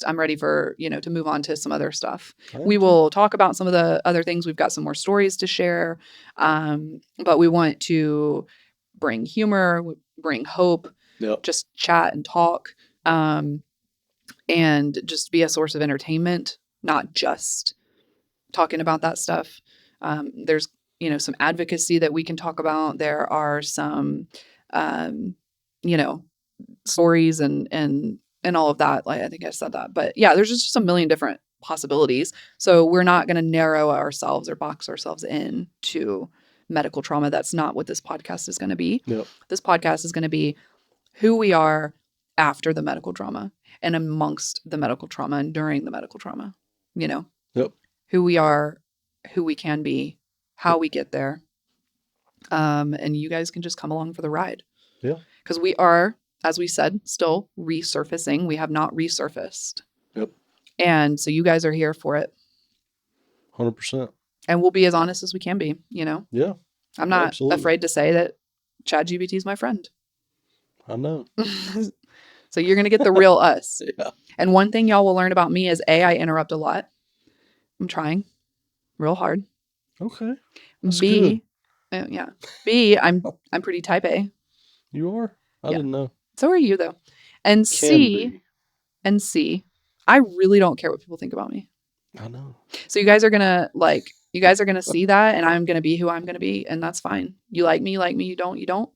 I'm ready for, to move on to some other stuff. We will talk about some of the other things. We've got some more stories to share. But we want to bring humor, bring hope, just chat and talk, and just be a source of entertainment, not just talking about that stuff. There's, some advocacy that we can talk about. There are some, you know, stories and all of that. Like, I think I said that, but yeah, there's just a million different possibilities. So we're not going to narrow ourselves or box ourselves in to medical trauma. That's not what this podcast is going to be. Yep. This podcast is going to be who we are after the medical trauma and amongst the medical trauma and during the medical trauma, Yep. who we are, who we can be, how we get there. And you guys can just come along for the ride. Yeah. Because we are, as we said, still resurfacing. We have not resurfaced. Yep. And so you guys are here for it. 100%. And we'll be as honest as we can be, Yeah. I'm not Absolutely. afraid to say that ChatGPT is my friend. I know. So you're going to get the real us. Yeah. And one thing y'all will learn about me is A, I interrupt a lot. I'm trying real hard. Okay. That's B, good. yeah. B, I'm pretty type A. You are? I Yeah. didn't know. So are you though. And C, I really don't care what people think about me. I know. So you guys are gonna see that, and I'm gonna be who I'm gonna be, and that's fine. You like me, you don't, you don't.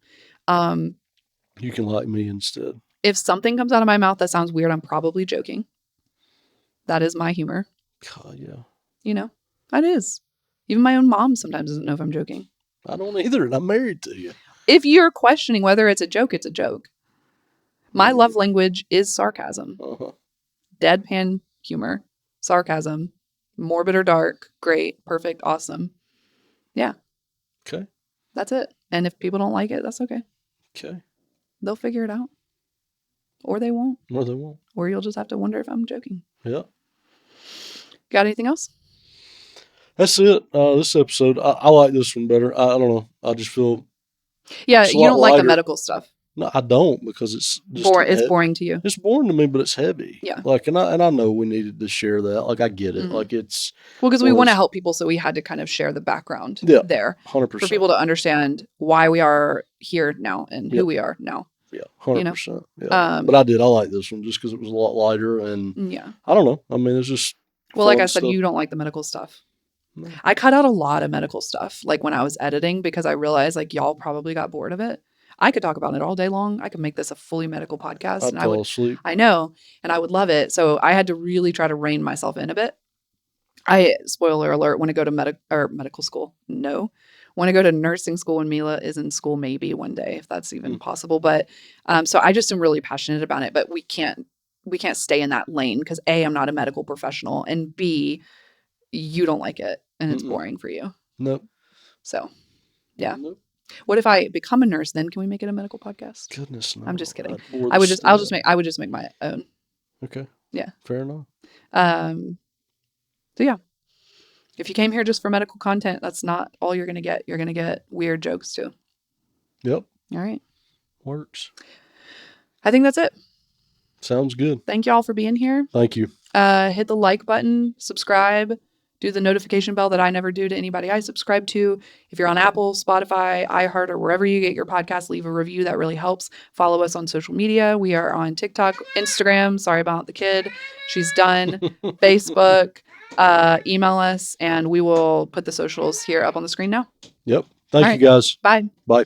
You can like me instead. If something comes out of my mouth that sounds weird, I'm probably joking. That is my humor. God, yeah. That is. Even my own mom sometimes doesn't know if I'm joking. I don't either, and I'm married to you. If you're questioning whether it's a joke, it's a joke. My love language is sarcasm. Uh-huh. Deadpan humor, sarcasm, morbid or dark, great, perfect, awesome. Yeah. Okay. That's it. And if people don't like it, that's okay. Okay. They'll figure it out. Or they won't. Or they won't. Or you'll just have to wonder if I'm joking. Yeah. Got anything else? That's it. This episode, I like this one better. I don't know. I just feel. Yeah, it's a you lot don't like the lighter. medical stuff. No, I don't, because it's just It's boring to you. It's boring to me, but it's heavy. Yeah. Like, and I know we needed to share that. Like, I get it. Mhm. Like, it's. Well, because we Well, want to it's- help people, so we had to kind of share the background Yeah. there 100%. for people to understand why we are here now and who Yep. we are now. Yeah, 100%. Yeah. Um, But I like this one just because it was a lot lighter, and Yeah. I don't know. I mean, it's just. Well, like fun I said, stuff. you don't like the medical stuff. No. I cut out a lot of medical stuff, like when I was editing, because I realized like y'all probably got bored of it. I could talk about it all day long. I could make this a fully medical podcast, I'd and fall asleep. I know, and I would love it. So I had to really try to rein myself in a bit. Spoiler alert, want to go to medical school? No. Want to go to nursing school when Mila is in school? Maybe one day, if that's even possible. But so I just am really passionate about it. But we can't stay in that lane because A, I'm not a medical professional, and B, you don't like it and it's boring for you. Nope. So, yeah. Nope. What if I become a nurse? Then can we make it a medical podcast? Goodness, no. I'm just kidding. I'd bore I would the just snot. I would just make my own. Okay. Yeah. Fair enough. So yeah, if you came here just for medical content, that's not all you're going to get. You're going to get weird jokes too. Yep. All right. Works. I think that's it. Sounds good. Thank y'all for being here. Thank you. Hit the like button, subscribe, do the notification bell that I never do to anybody I subscribe to. If you're on Apple, Spotify, iHeart, or wherever you get your podcast, leave a review. That really helps. Follow us on social media. We are on TikTok, Instagram. Sorry about the kid. She's done. Facebook. Email us, and we will put the socials here up on the screen now. Yep. Thank All you, guys. Bye. Bye.